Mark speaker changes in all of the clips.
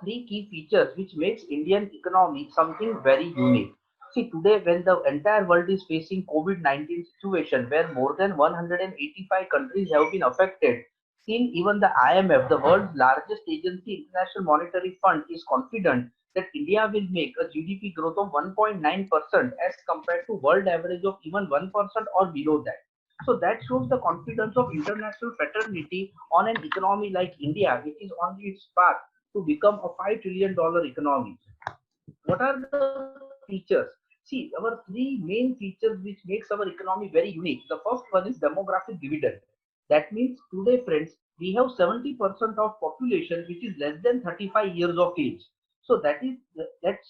Speaker 1: three key features which makes Indian economy something very unique. See, today when the entire world is facing COVID-19 situation where more than 185 countries have been affected, still even the IMF, the world's largest agency, International Monetary Fund, is confident that India will make a GDP growth of 1.9% as compared to world average of even 1% or below that. So that shows the confidence of international fraternity on an economy like India, which is on its path to become a $5 trillion economy. What are the features? See, our three main features which makes our economy very unique. The first one is demographic dividend. That means today, friends, we have 70% of population which is less than 35 years of age. So that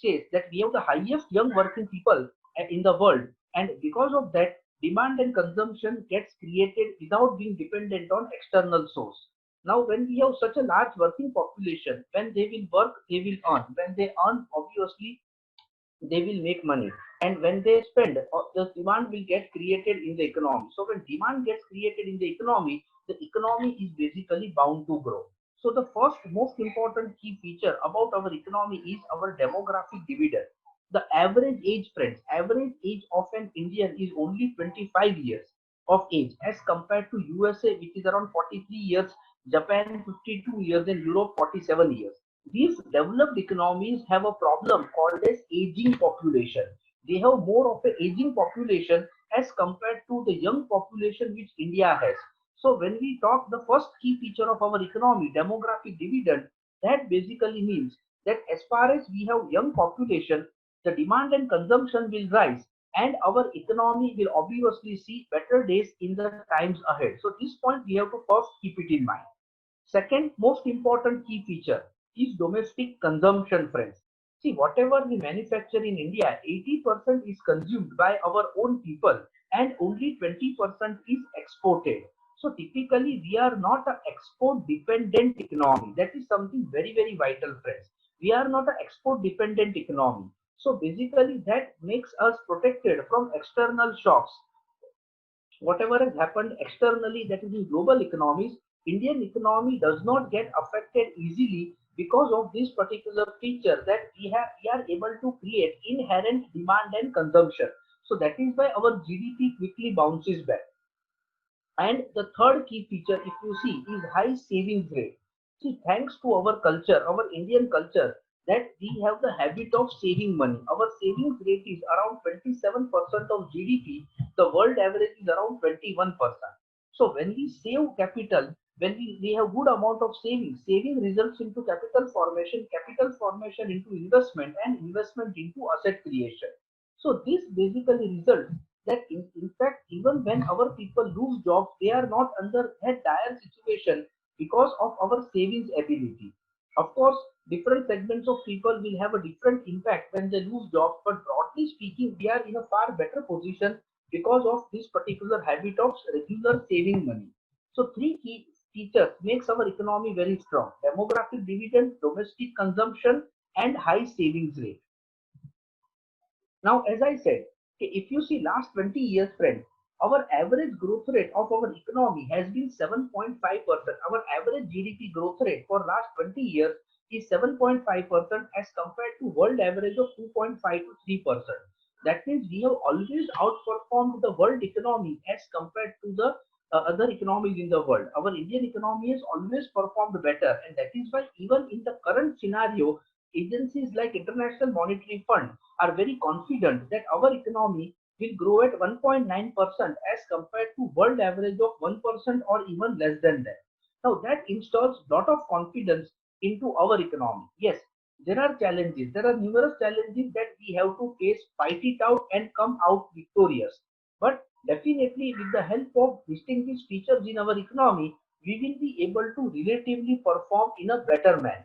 Speaker 1: says that we have the highest young working people in the world, and because of that, demand and consumption gets created without being dependent on external source. Now, when we have such a large working population, when they will work, they will earn. When they earn, obviously, they will make money. And when they spend, the demand will get created in the economy. So when demand gets created in the economy is basically bound to grow. So the first most important key feature about our economy is our demographic dividend. The average age, friends, average age of an Indian is only 25 years of age as compared to USA, which is around 43 years, Japan 52 years, and Europe 47 years. These developed economies have a problem called as aging population. They have more of an aging population as compared to the young population which India has. So when we talk the first key feature of our economy, demographic dividend, that basically means that as far as we have young population, the demand and consumption will rise and our economy will obviously see better days in the times ahead. So this point we have to first keep it in mind. Second most important key feature is domestic consumption, friends. See, whatever we manufacture in India, 80% is consumed by our own people and only 20% is exported. So typically, we are not an export dependent economy. That is something very, very vital, friends. We are not an export dependent economy. So basically, that makes us protected from external shocks. Whatever has happened externally, that is in global economies, Indian economy does not get affected easily because of this particular feature that we are able to create inherent demand and consumption. So that is why our GDP quickly bounces back. And the third key feature, if you see, is high savings rate. See, thanks to our culture, our Indian culture, that we have the habit of saving money. Our savings rate is around 27% of GDP. The world average is around 21%. So when we save capital, when we have good amount of saving results into capital formation into investment, and investment into asset creation. So this basically results that in fact even when our people lose jobs, they are not under a dire situation because of our savings ability. Of course, different segments of people will have a different impact when they lose jobs, but broadly speaking, we are in a far better position because of this particular habit of regular saving money. So three key features makes our economy very strong: demographic dividend, domestic consumption, and high savings rate. Now, as I said, okay, if you see last 20 years, friends, our average growth rate of our economy has been 7.5%. Our average GDP growth rate for last 20 years is 7.5% as compared to world average of 2.5 to 3%. That means we have always outperformed the world economy as compared to the other economies in the world. Our Indian economy has always performed better, and that is why even in the current scenario, agencies like International Monetary Fund are very confident that our economy will grow at 1.9% as compared to world average of 1% or even less than that. Now that installs lot of confidence into our economy. Yes, there are challenges. There are numerous challenges that we have to face, fight it out, and come out victorious. But definitely, with the help of distinguished features in our economy, we will be able to relatively perform in a better manner.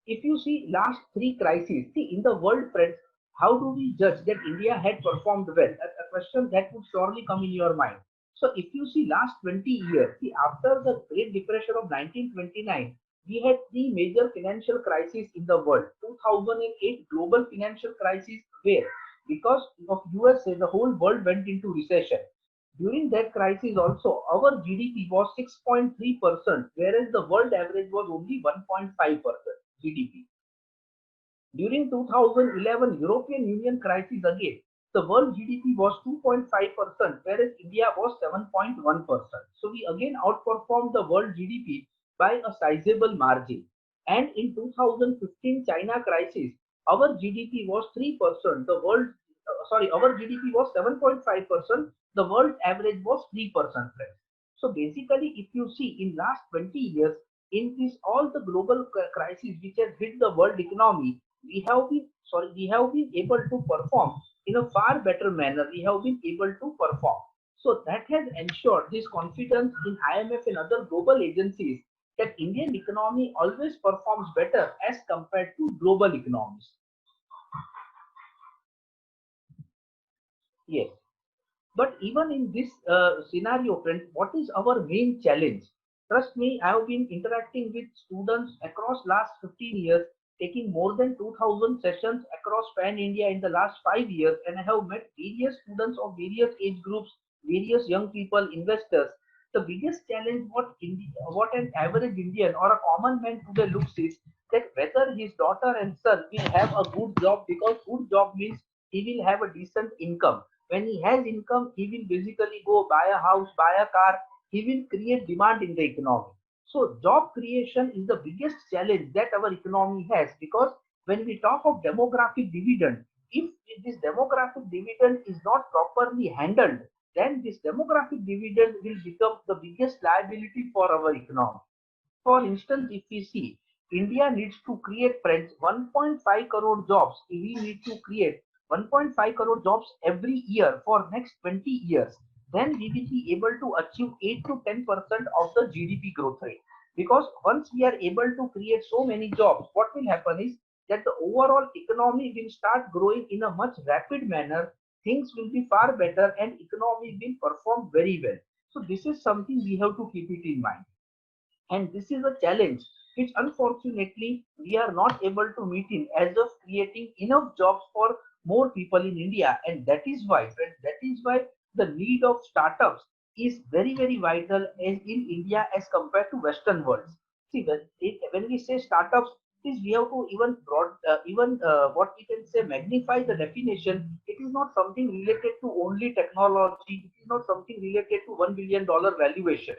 Speaker 1: If you see last three crises, see in the world, friends, how do we judge that India had performed well? A question that would surely come in your mind. So if you see last 20 years, see after the Great Depression of 1929, we had three major financial crises in the world. 2008 global financial crisis where because of USA, the whole world went into recession. During that crisis also, our GDP was 6.3%, whereas the world average was only 1.5% GDP. During 2011 European Union crisis again, the world GDP was 2.5%, whereas India was 7.1%. So we again outperformed the world GDP by a sizable margin. And in 2015 China crisis, our GDP was 3%. Our GDP was 7.5%. The world average was 3%. So basically, if you see in last 20 years, in this all the global crises which has hit the world economy, we have been able to perform in a far better manner. We have been able to perform. So that has ensured this confidence in IMF and other global agencies that Indian economy always performs better as compared to global economies. Yes. But even in this scenario, friends, what is our main challenge? Trust me, I have been interacting with students across last 15 years, taking more than 2000 sessions across Pan India in the last 5 years, and I have met various students of various age groups, various young people, investors. The biggest challenge what an average Indian or a common man today looks is that whether his daughter and son will have a good job, because good job means he will have a decent income. When he has income, he will basically go buy a house, buy a car. He will create demand in the economy. So job creation is the biggest challenge that our economy has, because when we talk of demographic dividend, if this demographic dividend is not properly handled, then this demographic dividend will become the biggest liability for our economy. For instance, if we see, India needs to create, friends, 1.5 crore jobs. We need to create 1.5 crore jobs every year for next 20 years. Then we will be able to achieve 8 to 10% of the GDP growth rate. Because once we are able to create so many jobs, what will happen is that the overall economy will start growing in a much rapid manner. Things will be far better and economy will perform very well. So this is something we have to keep it in mind. And this is a challenge which unfortunately we are not able to meet in as of creating enough jobs for more people in India. And that is why, friends, that is why the need of startups is very, very vital in India as compared to Western worlds. See, when we say startups, is we have to even what we can say magnify the definition. It is not something related to only technology. It is not something related to $1 billion valuation.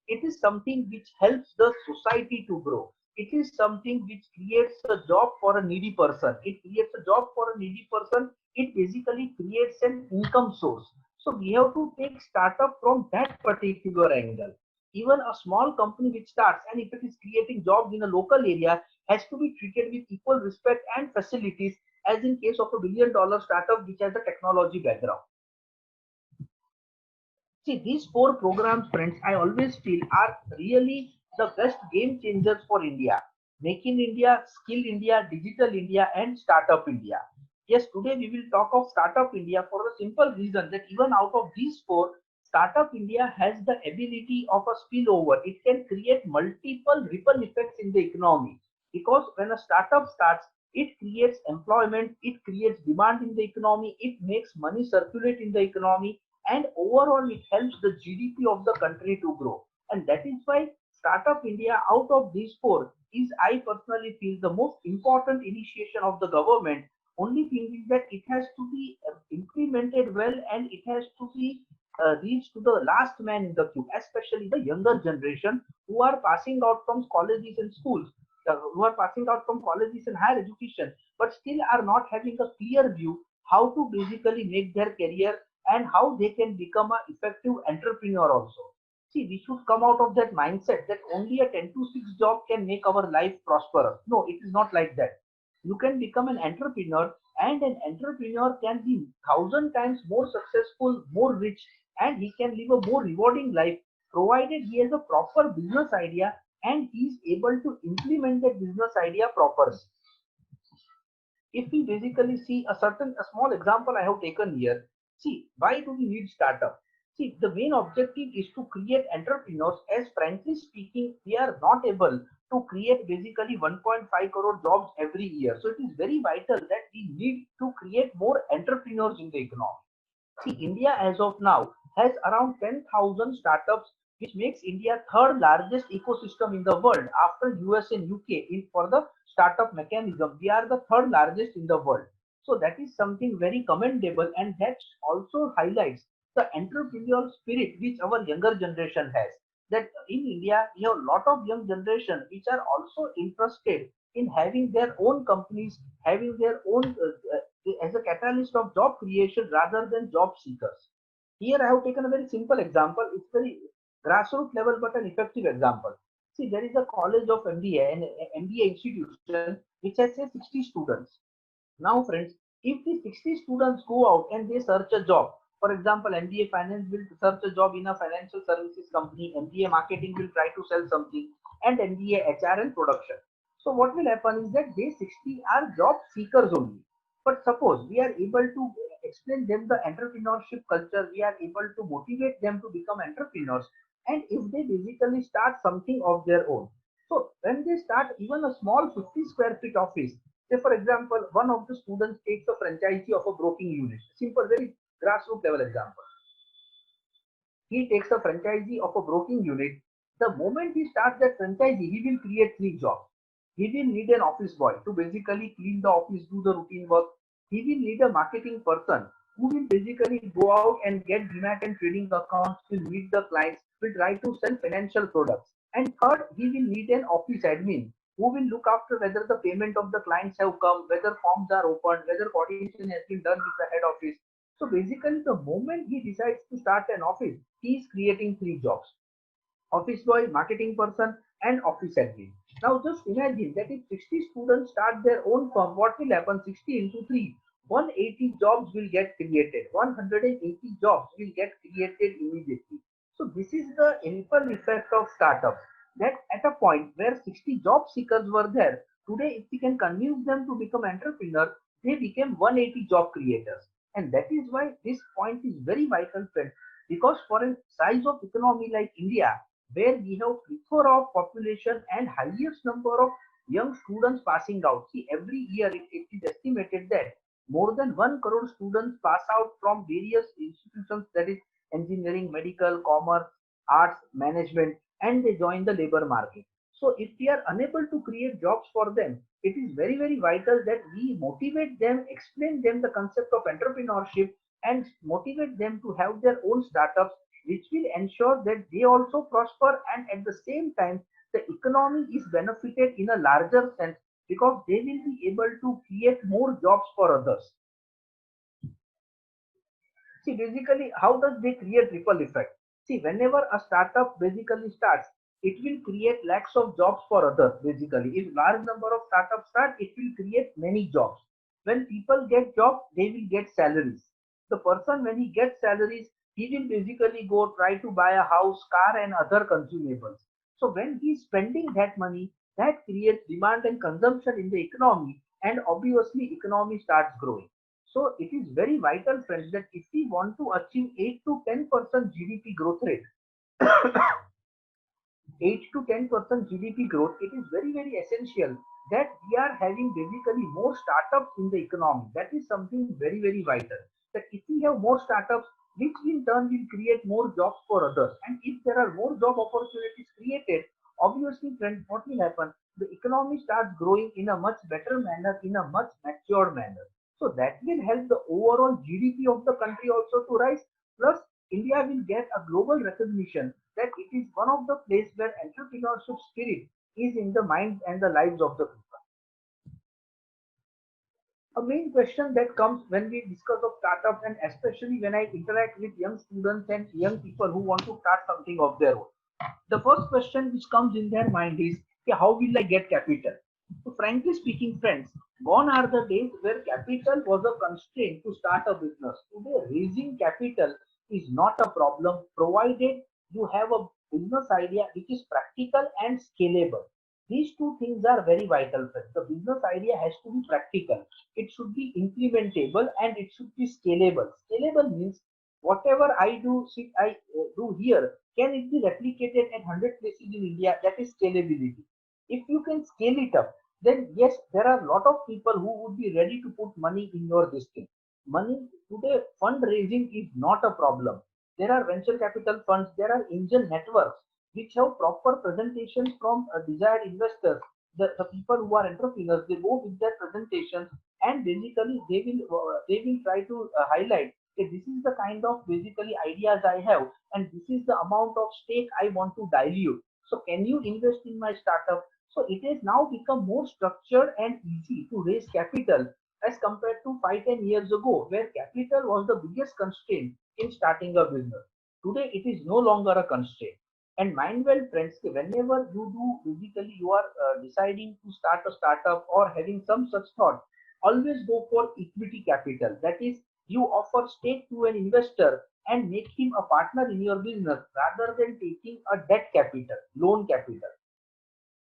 Speaker 1: It is something which helps the society to grow. It is something which creates a job for a needy person. It creates a job for a needy person. It basically creates an income source. So we have to take startup from that particular angle. Even a small company which starts, and if it is creating jobs in a local area, has to be treated with equal respect and facilities as in case of $1 billion startup which has a technology background. See, these four programs, friends, I always feel are really the best game changers for India. Make in India, Skill India, Digital India, and Startup India. Yes, today we will talk of Startup India for the simple reason that even out of these four, Startup India has the ability of a spillover. It can create multiple ripple effects in the economy. Because when a startup starts, it creates employment, it creates demand in the economy, it makes money circulate in the economy, and overall it helps the GDP of the country to grow. And that is why Startup India out of these four is, I personally feel, the most important initiation of the government. Only thing is that it has to be implemented well, and it has to be reached to the last man in the queue, especially the younger generation who are passing out from colleges and schools, who are passing out from colleges and higher education, but still are not having a clear view how to basically make their career and how they can become an effective entrepreneur also. See, we should come out of that mindset that only a 10 to 6 job can make our life prosperous. No, it is not like that. You can become an entrepreneur, and an entrepreneur can be 1,000 times more successful, more rich, and he can live a more rewarding life provided he has a proper business idea and he is able to implement that business idea properly. If we basically see a small example I have taken here, see, why do we need startup? See, the main objective is to create entrepreneurs, as frankly speaking, we are not able to create basically 1.5 crore jobs every year. So it is very vital that we need to create more entrepreneurs in the economy. See, India as of now has around 10,000 startups, which makes India third largest ecosystem in the world after US and UK for the startup mechanism. We are the third largest in the world. So that is something very commendable, and that also highlights the entrepreneurial spirit which our younger generation has. That in India, we have a lot of young generation which are also interested in having their own companies, having their own as a catalyst of job creation rather than job seekers. Here I have taken a very simple example. It's very grassroots level but an effective example. See, there is a college of MBA, an MBA institution which has say 60 students. Now, friends, if the 60 students go out and they search a job, for example, MBA Finance will search a job in a financial services company, MBA Marketing will try to sell something, and MBA HR and production. So, what will happen is that they 60 are job seekers only. But suppose we are able to explain them the entrepreneurship culture, we are able to motivate them to become entrepreneurs, and if they basically start something of their own. So, when they start even a small 50 square feet office, say, for example, one of the students takes a franchisee of a broking unit. Simple, very grassroots level example. He takes a franchisee of a broking unit. The moment he starts that franchisee, he will create three jobs. He will need an office boy to basically clean the office, do the routine work. He will need a marketing person who will basically go out and get demat and trading accounts, will meet the clients, will try to sell financial products. And third, he will need an office admin who will look after whether the payment of the clients have come, whether forms are opened, whether coordination has been done with the head office. So basically, the moment he decides to start an office, he is creating three jobs: office boy, marketing person, and office admin. Now just imagine that if 60 students start their own firm, what will happen? 60 into 3, 180 jobs will get created. 180 jobs will get created immediately. So this is the ripple effect of startups. That at a point where 60 job seekers were there, today if we can convince them to become entrepreneurs, they became 180 job creators. And that is why this point is very vital, friends, because for a size of economy like India, where we have plethora of population and highest number of young students passing out. See, every year it is estimated that more than 1 crore students pass out from various institutions, that is engineering, medical, commerce, arts, management, and they join the labor market. So if we are unable to create jobs for them, it is very, very vital that we motivate them, explain them the concept of entrepreneurship, and motivate them to have their own startups, which will ensure that they also prosper, and at the same time the economy is benefited in a larger sense because they will be able to create more jobs for others. See, basically, how does they create ripple effect? See, whenever a startup basically starts, it will create lakhs of jobs for others. Basically, if large number of startups start, it will create many jobs. When people get jobs, they will get salaries. The person, when he gets salaries, he will basically go try to buy a house, car, and other consumables. So when he is spending that money, that creates demand and consumption in the economy, and obviously economy starts growing. So it is very vital, friends, that if we want to achieve 8 to 10% GDP growth rate, 8 to 10% GDP growth, it is very, very essential that we are having basically more startups in the economy. That is something very, very vital. That if we have more startups, which in turn will create more jobs for others. And if there are more job opportunities created, obviously, friends, what will happen? The economy starts growing in a much better manner, in a much matured manner. So that will help the overall GDP of the country also to rise. Plus, India will get a global recognition that it is one of the places where entrepreneurship spirit is in the minds and the lives of the people. A main question that comes when we discuss of startups, and especially when I interact with young students and young people who want to start something of their own, the first question which comes in their mind is, okay, how will I get capital? So frankly speaking, friends, gone are the days where capital was a constraint to start a business. Today, raising capital is not a problem, provided you have a business idea which is practical and scalable. These two things are very vital, friends. The business idea has to be practical, it should be implementable, and it should be scalable. Scalable means whatever I do, do here, can it be replicated at 100 places in India? That is scalability. If you can scale it up, then yes, there are a lot of people who would be ready to put money in your this thing. Money today, fundraising is not a problem. There are venture capital funds, there are angel networks which have proper presentations from desired investors. The people who are entrepreneurs, they go with their presentations, and basically they will try to highlight, okay, this is the kind of basically ideas I have, and this is the amount of stake I want to dilute. So can you invest in my startup? So it has now become more structured and easy to raise capital as compared to 5-10 years ago, where capital was the biggest constraint in starting a business. Today, it is no longer a constraint. And mind well, friends, whenever you do, basically, you are deciding to start a startup or having some such thought, always go for equity capital. That is, you offer stake to an investor and make him a partner in your business rather than taking a debt capital, loan capital.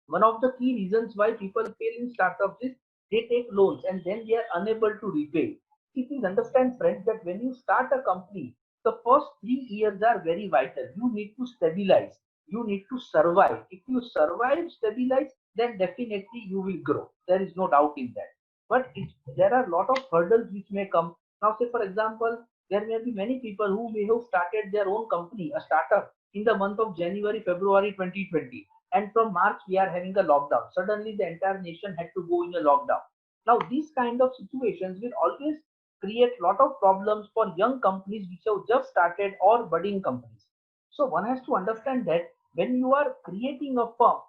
Speaker 1: One of the key reasons why people fail in startups is they take loans and then they are unable to repay. See, please understand, friends, that when you start a company, the first 3 years are very vital. You need to stabilize. You need to survive. If you survive, stabilize, then definitely you will grow. There is no doubt in that. But there are a lot of hurdles which may come. Now, say for example, there may be many people who may have started their own company, a startup, in the month of January, February 2020, and from March we are having a lockdown. Suddenly the entire nation had to go in a lockdown. Now these kind of situations will always create a lot of problems for young companies which have just started or budding companies. So one has to understand that when you are creating a firm,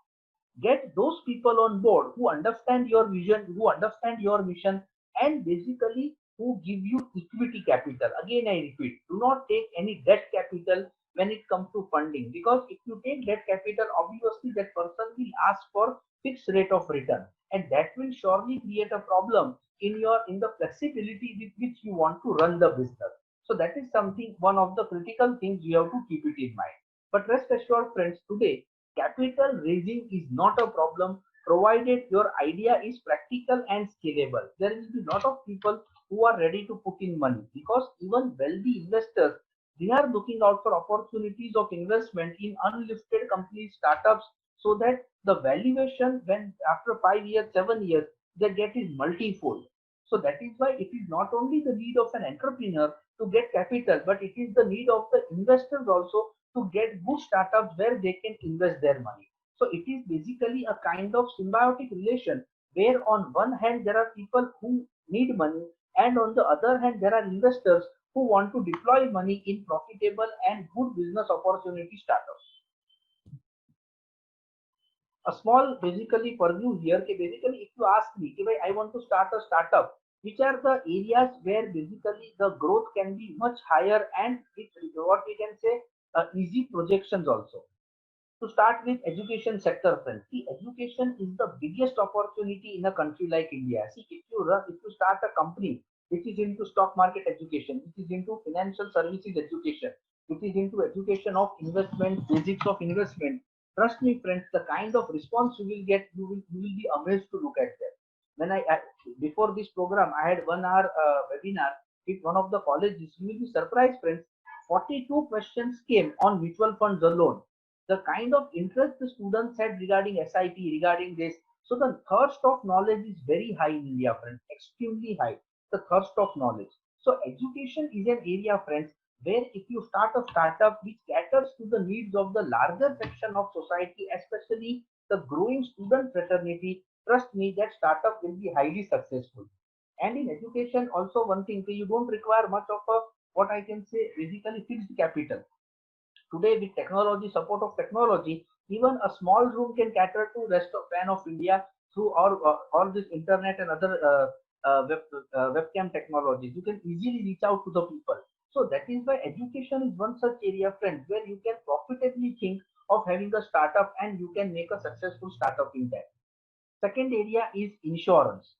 Speaker 1: get those people on board who understand your vision, who understand your mission, and basically who give you equity capital. Again, I repeat, do not take any debt capital when it comes to funding, because if you take debt capital, obviously that person will ask for fixed rate of return, and that will surely create a problem in the flexibility with which you want to run the business. So that is something, one of the critical things you have to keep it in mind. But rest assured, friends, today capital raising is not a problem provided your idea is practical and scalable. There will be a lot of people who are ready to put in money, because even wealthy investors, they are looking out for opportunities of investment in unlisted companies, startups, so that the valuation when after 5 years, 7 years, they get is multifold. So that is why it is not only the need of an entrepreneur to get capital, but it is the need of the investors also to get good startups where they can invest their money. So it is basically a kind of symbiotic relation where on one hand there are people who need money, and on the other hand there are investors who want to deploy money in profitable and good business opportunity startups. A small basically purview here, basically if you ask me, I want to start a startup, which are the areas where basically the growth can be much higher and with what we can say easy projections also. To start with education sector, friends, see, education is the biggest opportunity in a country like India. See, if you start a company which is into stock market education, which is into financial services education, which is into education of investment, basics of investment, trust me, friends, the kind of response you will get, you will be amazed to look at that. When before this program, I had 1 hour webinar with one of the colleges. You will be surprised, friends. 42 questions came on mutual funds alone. The kind of interest the students had regarding SIP, regarding this. So the thirst of knowledge is very high in India, friends, extremely high. The thirst of knowledge. So education is an area, friends, where if you start a startup which caters to the needs of the larger section of society, especially the growing student fraternity, trust me, that startup will be highly successful. And in education, also one thing, you don't require much of a, what I can say, basically fixed capital. Today, with technology, support of technology, even a small room can cater to rest of fan of India through all this internet and other webcam technologies. You can easily reach out to the people. So that is why education is one such area, friends, where you can profitably think of having a startup and you can make a successful startup in that. Second area is insurance.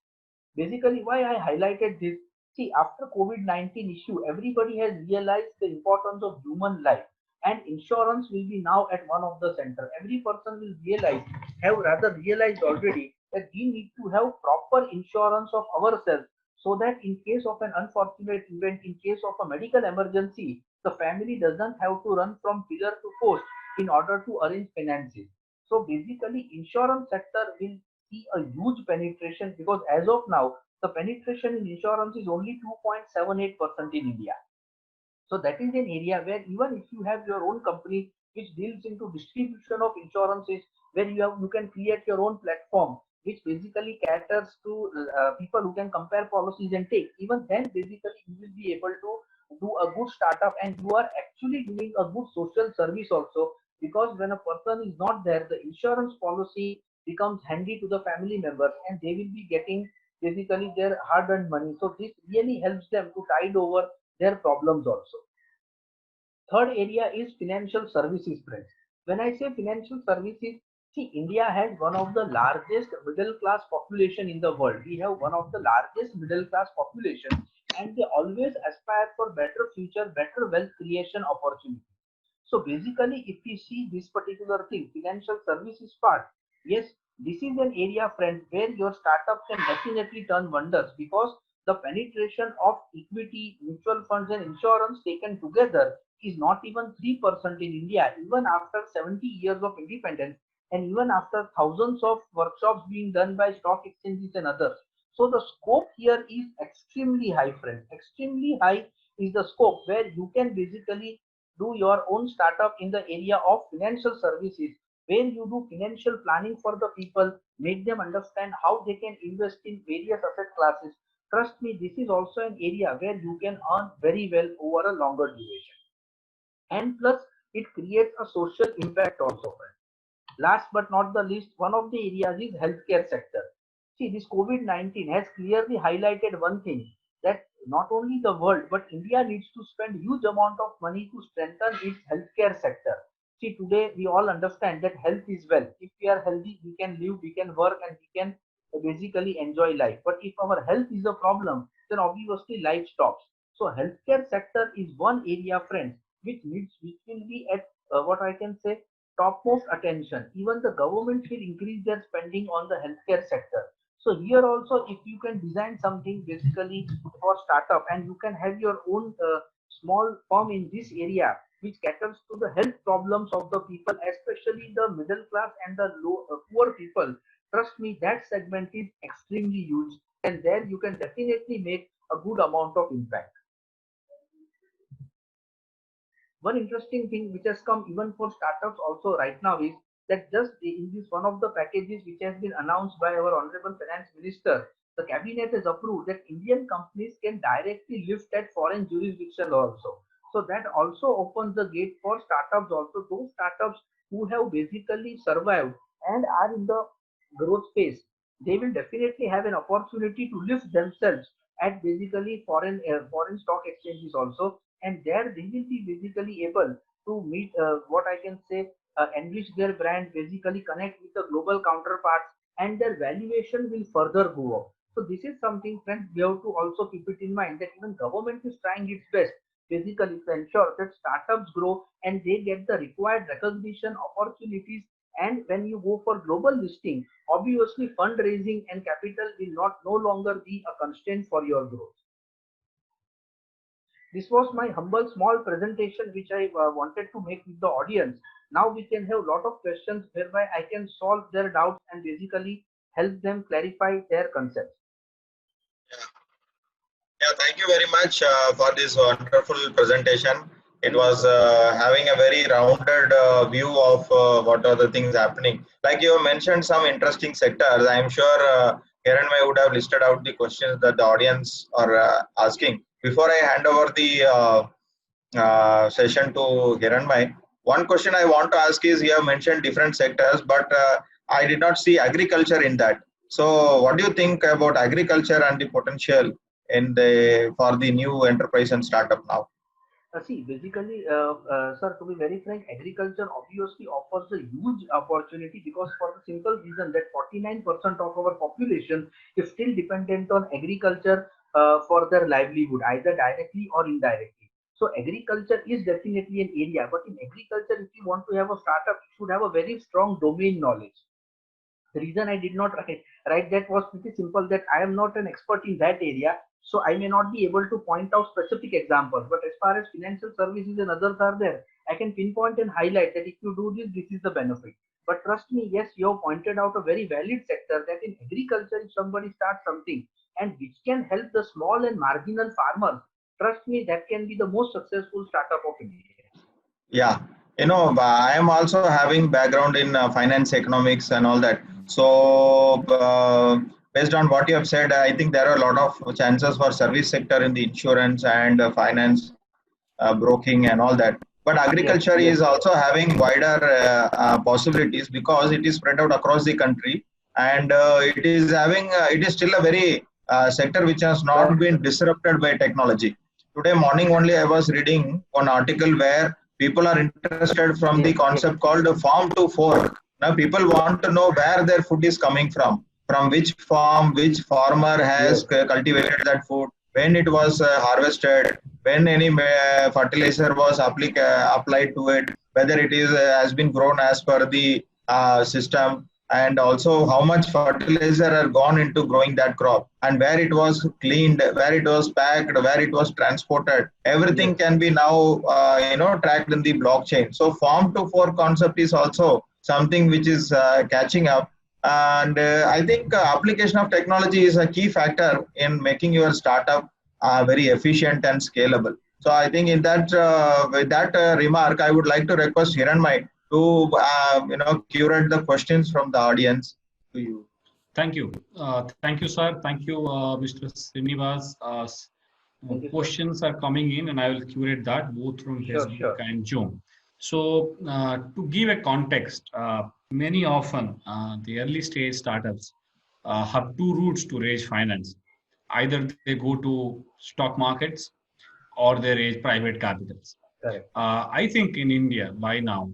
Speaker 1: Basically, why I highlighted this, see, after COVID-19 issue, everybody has realized the importance of human life, and insurance will be now at one of the center. Every person will realize, have rather realized already, that we need to have proper insurance of ourselves, so that in case of an unfortunate event, in case of a medical emergency, the family doesn't have to run from pillar to post in order to arrange finances. So basically, insurance sector will see a huge penetration, because as of now, the penetration in insurance is only 2.78% in India. So that is an area where even if you have your own company which deals into distribution of insurances, where you can create your own platform which basically caters to people who can compare policies and take. Even then, basically, you will be able to do a good startup, and you are actually doing a good social service also, because when a person is not there, the insurance policy becomes handy to the family members, and they will be getting basically their hard-earned money. So this really helps them to tide over their problems also. Third area is financial services, friends. When I say financial services, see, India has one of the largest middle class population in the world. We have one of the largest middle class population, and they always aspire for better future, better wealth creation opportunities. So basically, if we see this particular thing, financial services part, yes, this is an area, friend, where your startup can definitely turn wonders, because the penetration of equity, mutual funds, and insurance taken together is not even 3% in India, even after 70 years of independence, and even after thousands of workshops being done by stock exchanges and others. So the scope here is extremely high, friend. Extremely high is the scope where you can basically do your own startup in the area of financial services, where you do financial planning for the people, make them understand how they can invest in various asset classes. Trust me, this is also an area where you can earn very well over a longer duration. And plus, it creates a social impact also. Last but not the least, one of the areas is healthcare sector. See, this COVID-19 has clearly highlighted one thing, that not only the world but India needs to spend huge amount of money to strengthen its healthcare sector. See, today we all understand that health is wealth. If we are healthy, we can live, we can work, and we can basically enjoy life. But if our health is a problem, then obviously life stops. So healthcare sector is one area, friends, which will be at what I can say topmost attention. Even the government will increase their spending on the healthcare sector. So here also, if you can design something basically for startup, and you can have your own small firm in this area which caters to the health problems of the people, especially the middle class and the poor people. Trust me, that segment is extremely huge, and there you can definitely make a good amount of impact. One interesting thing which has come even for startups also right now is that just in this one of the packages which has been announced by our honorable finance minister, the cabinet has approved that Indian companies can directly lift at foreign jurisdiction also. So that also opens the gate for startups also, those startups who have basically survived and are in the growth phase. They will definitely have an opportunity to lift themselves at basically foreign stock exchanges also, and there they will be basically able to meet what I can say enrich their brand, basically connect with the global counterparts, and their valuation will further go up. So this is something, friends, we have to also keep it in mind, that even government is trying its best basically to ensure that startups grow and they get the required recognition opportunities. And when you go for global listing, obviously fundraising and capital will not no longer be a constraint for your growth. This was my humble small presentation which I wanted to make with the audience. Now we can have a lot of questions whereby I can solve their doubts and basically help them clarify their concepts.
Speaker 2: Yeah, yeah, thank you very much for this wonderful presentation. It was having a very rounded view of what are the things happening. Like you mentioned some interesting sectors. I am sure Hiranmai would have listed out the questions that the audience are asking. Before I hand over the session to Hiranmai, one question I want to ask is you have mentioned different sectors, but I did not see agriculture in that. So, what do you think about agriculture and the potential in the for the new enterprise and startup now?
Speaker 1: See, basically, sir, to be very frank, agriculture obviously offers a huge opportunity, because for the simple reason that 49% of our population is still dependent on agriculture for their livelihood, either directly or indirectly. So agriculture is definitely an area, but in agriculture, if you want to have a startup, you should have a very strong domain knowledge. The reason I did not write that was pretty simple, that I am not an expert in that area, so I may not be able to point out specific examples. But as far as financial services and others are there, I can pinpoint and highlight that if you do this, this is the benefit. But trust me, yes, you have pointed out a very valid sector, that in agriculture, if somebody starts something and which can help the small and marginal farmers, trust me, that can be the most successful startup of India.
Speaker 2: Yeah, I am also having background in finance, economics, and all that. So, based on what you have said, I think there are a lot of chances for service sector in the insurance and finance, broking, and all that. But
Speaker 1: Yes,
Speaker 2: agriculture
Speaker 1: yes,
Speaker 2: is also having wider possibilities because it is spread out across the country, and it is still a very sector which has not
Speaker 1: correct,
Speaker 2: been
Speaker 1: correct.
Speaker 2: disrupted by technology. Today morning only I was reading one article where people are interested from the
Speaker 1: Yes, yes,
Speaker 2: concept called farm to fork. Now people want to know where their food is coming from which farm, which farmer has
Speaker 1: yes,
Speaker 2: cultivated that food, when it was harvested, when any fertilizer was applied to it, whether it is has been grown as per the system, and also how much fertilizer are gone into growing that crop, and where it was cleaned, where it was packed, where it was transported. Everything
Speaker 1: yes,
Speaker 2: can be now tracked in the blockchain. So farm to fork concept is also something which is catching up. And I think application of technology is a key factor in making your startup very efficient and scalable. So I think in that with that remark, I would like to request Hiranmai to curate the questions from the audience to you.
Speaker 3: Thank you. Thank you, sir. Thank you, Mr. Srinivas.
Speaker 1: thank you, sir.
Speaker 3: Questions are coming in, and I will curate that both from
Speaker 1: Sure,
Speaker 3: Facebook
Speaker 1: sure.
Speaker 3: and Zoom. So, to give a context, many often the early stage startups have two routes to raise finance. Either they go to stock markets or they raise private capitals.
Speaker 1: Correct.
Speaker 3: I think in India by now,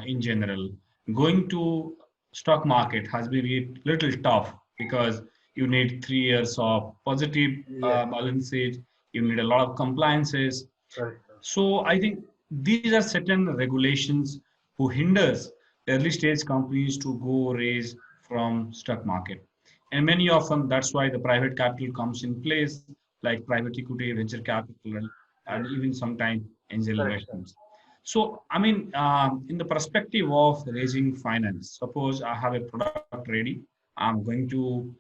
Speaker 3: in general, going to stock market has been a little tough because you need 3 years of positive
Speaker 1: Yes,
Speaker 3: balance sheet. You need a lot of compliances.
Speaker 1: correct, sir.
Speaker 3: So I think these are certain regulations who hinders early stage companies to go raise from stock market. And many often that's why the private capital comes in place, like private equity, venture capital, and
Speaker 1: Yes,
Speaker 3: even sometimes angel
Speaker 1: correct, sir.
Speaker 3: investments. So, I mean, in the perspective of raising finance, suppose I have a product ready, I'm going to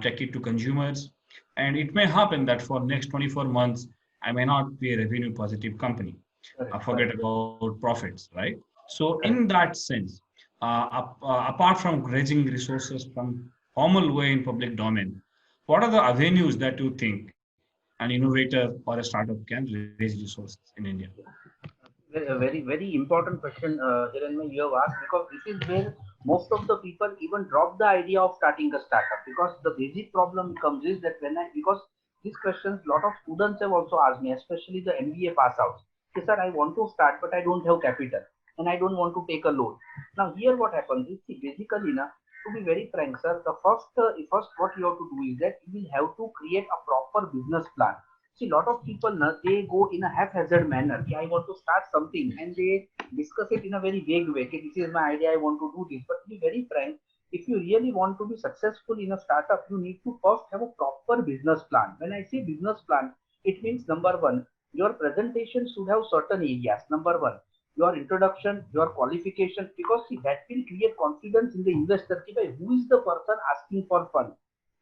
Speaker 3: take it to consumers, and it may happen that for next 24 months, I may not be a revenue positive company. I
Speaker 1: Correct,
Speaker 3: forget
Speaker 1: correct,
Speaker 3: about profits, right? So, in
Speaker 1: correct.
Speaker 3: that sense, apart from raising resources from formal way in public domain, what are the avenues that you think an innovator or a startup can raise resources in India?
Speaker 1: A very, very important question, Hiranmay, you have asked, because this is where most of the people even drop the idea of starting a startup, because the basic problem comes is that because these questions, lot of students have also asked me, especially the MBA pass outs. Say, sir, I want to start, but I don't have capital and I don't want to take a loan. Now, here what happens is, see, basically, na, to be very frank, sir, the first what you have to do is that you will have to create a proper business plan. See, a lot of people, they go in a haphazard manner. Yeah, I want to start something, and they discuss it in a very vague way. Okay, this is my idea. I want to do this. But to be very frank, if you really want to be successful in a startup, you need to first have a proper business plan. When I say business plan, it means number one, your presentation should have certain areas. Number one, your introduction, your qualification, because see, that will create confidence in the investor. Who is the person asking for fund?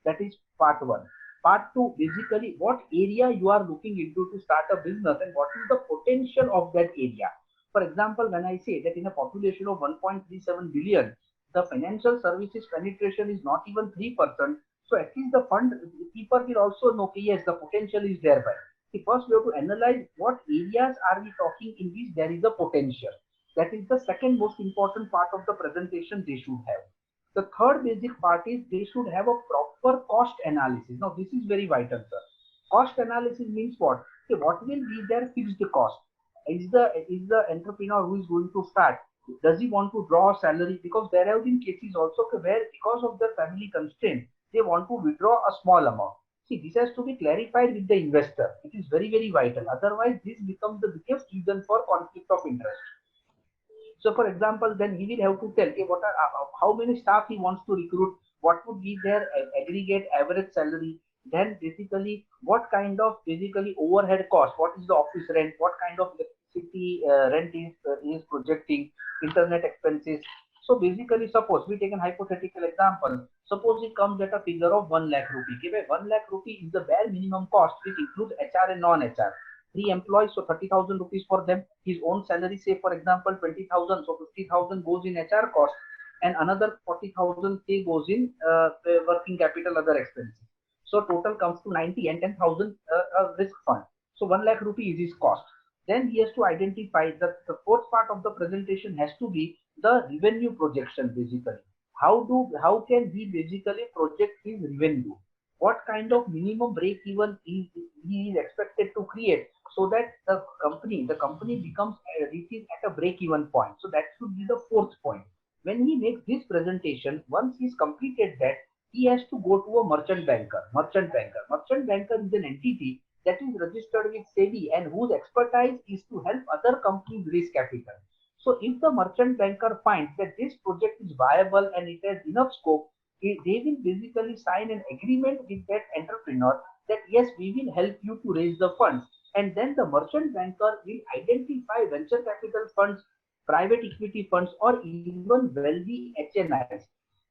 Speaker 1: That is part one. Part two, basically, what area you are looking into to start a business and what is the potential of that area. For example, when I say that in a population of 1.37 billion, the financial services penetration is not even 3%. So at least the fund people will also know, okay, yes, the potential is there. By see, first we have to analyze what areas are we talking in which there is a potential. That is the second most important part of the presentation they should have. The third basic part is they should have a proper cost analysis. Now, this is very vital, sir. Cost analysis means what? Okay, what will be their fixed cost? Is the entrepreneur who is going to start, does he want to draw a salary? Because there have been cases also where because of their family constraint, they want to withdraw a small amount. See, this has to be clarified with the investor. It is very, very vital. Otherwise, this becomes the biggest reason for conflict of interest. So, for example, then he will have to tell, okay, how many staff he wants to recruit, what would be their aggregate average salary, then basically what kind of basically overhead cost, what is the office rent, what kind of electricity rent is projecting, internet expenses. So basically, suppose we take an hypothetical example. Suppose it comes at a figure of 1 lakh rupee. Okay, 1 lakh rupee is the bare minimum cost, which includes HR and non-HR. 3 employees, so 30,000 rupees for them. His own salary, say for example 20,000, so 50,000 goes in HR cost, and another 40,000 say goes in working capital, other expenses. So total comes to 90, and 10,000 risk fund. So 1 lakh rupee is his cost. Then he has to identify that the fourth part of the presentation has to be the revenue projection. Basically, how can he basically project his revenue? What kind of minimum break even he is expected to create, so that the company becomes reaches at a break even point. So that should be the fourth point. When he makes this presentation, once he's completed that, he has to go to a merchant banker. Merchant banker is an entity that is registered with SEBI and whose expertise is to help other companies raise capital. So if the merchant banker finds that this project is viable and it has enough scope, they will basically sign an agreement with that entrepreneur that yes, we will help you to raise the funds. And then the merchant banker will identify venture capital funds, private equity funds, or even wealthy HNIs.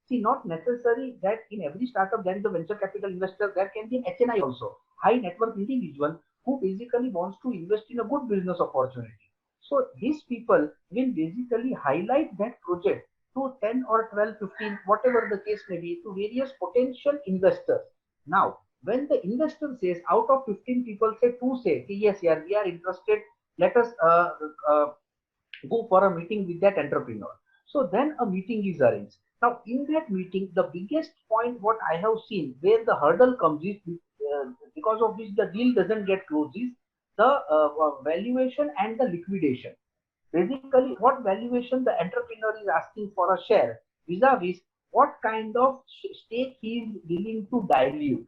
Speaker 1: See, not necessary that in every startup there is a venture capital investor. There can be an HNI also, high net worth individual who basically wants to invest in a good business opportunity. So these people will basically highlight that project to 10 or 12, 15, whatever the case may be, to various potential investors. Now, when the investor says, out of 15 people, say two say, yes, yeah, we are interested, let us uh, go for a meeting with that entrepreneur. So then a meeting is arranged. Now, in that meeting, the biggest point what I have seen where the hurdle comes is because of which the deal doesn't get closed is the valuation and the liquidation. Basically, what valuation the entrepreneur is asking for a share vis-a-vis what kind of stake he is willing to dilute.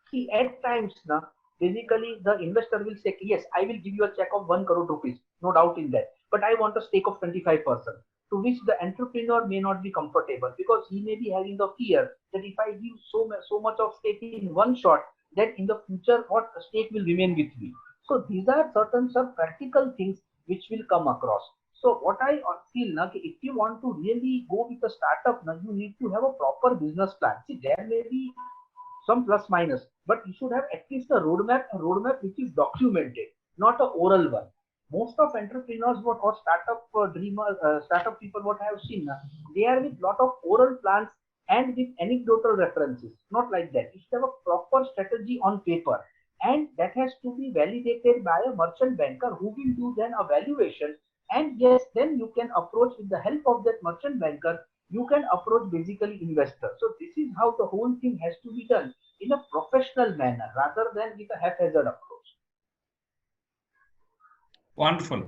Speaker 1: See, at times now, basically the investor will say, yes, I will give you a check of 1 crore rupees, no doubt in that, but I want a stake of 25%, to which the entrepreneur may not be comfortable because he may be having the fear that if I give so much of stake in one shot, that in the future, what stake will remain with me. So these are certain some practical things which will come across. So what I feel now, if you want to really go with a startup, now you need to have a proper business plan. See, there may be some plus minus, but you should have at least a roadmap which is documented, not a oral one. Most of entrepreneurs, what or startup dreamers, startup people, what I have seen, they are with lot of oral plans and with anecdotal references. Not like that. You should have a proper strategy on paper, and that has to be validated by a merchant banker who will do then a valuation. And yes, then you can approach with the help of that merchant banker, you can approach basically investors. So this is how the whole thing has to be done in a professional manner rather than with a haphazard approach.
Speaker 3: Wonderful.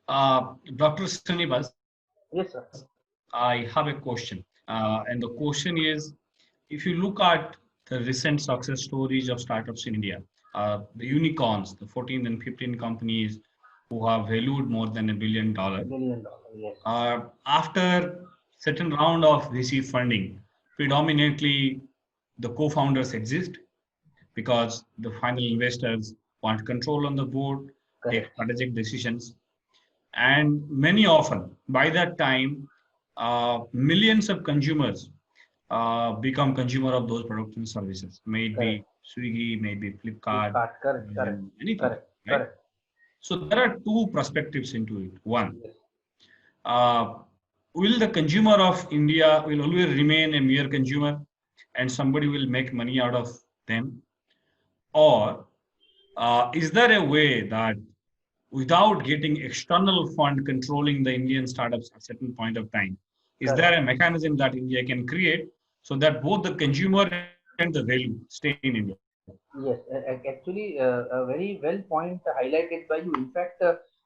Speaker 3: Dr. Srinivas,
Speaker 1: Yes, sir.
Speaker 3: I have a question. And the question is, if you look at the recent success stories of startups in India, the unicorns, the 14 and 15 companies who have valued more than $1 billion,
Speaker 1: $1 billion, yes.
Speaker 3: after certain round of VC funding, predominantly the co-founders exist because the final investors want control on the board, take
Speaker 1: Correct.
Speaker 3: strategic decisions. And many often, by that time, millions of consumers become consumer of those products and services. May it be
Speaker 1: Correct.
Speaker 3: Swiggy, may it be Flipkart,
Speaker 1: Flipkart. Correct.
Speaker 3: anything,
Speaker 1: Correct.
Speaker 3: right?
Speaker 1: Correct.
Speaker 3: So there are two perspectives into it. One,
Speaker 1: Yes.
Speaker 3: uh, will the consumer of India will always remain a mere consumer and somebody will make money out of them? Or is there a way that without getting external fund controlling the Indian startups at a certain point of time, is there
Speaker 1: Correct.
Speaker 3: a mechanism that India can create so that both the consumer and the value stay in India?
Speaker 1: Yes, actually, a very well point highlighted by you. In fact,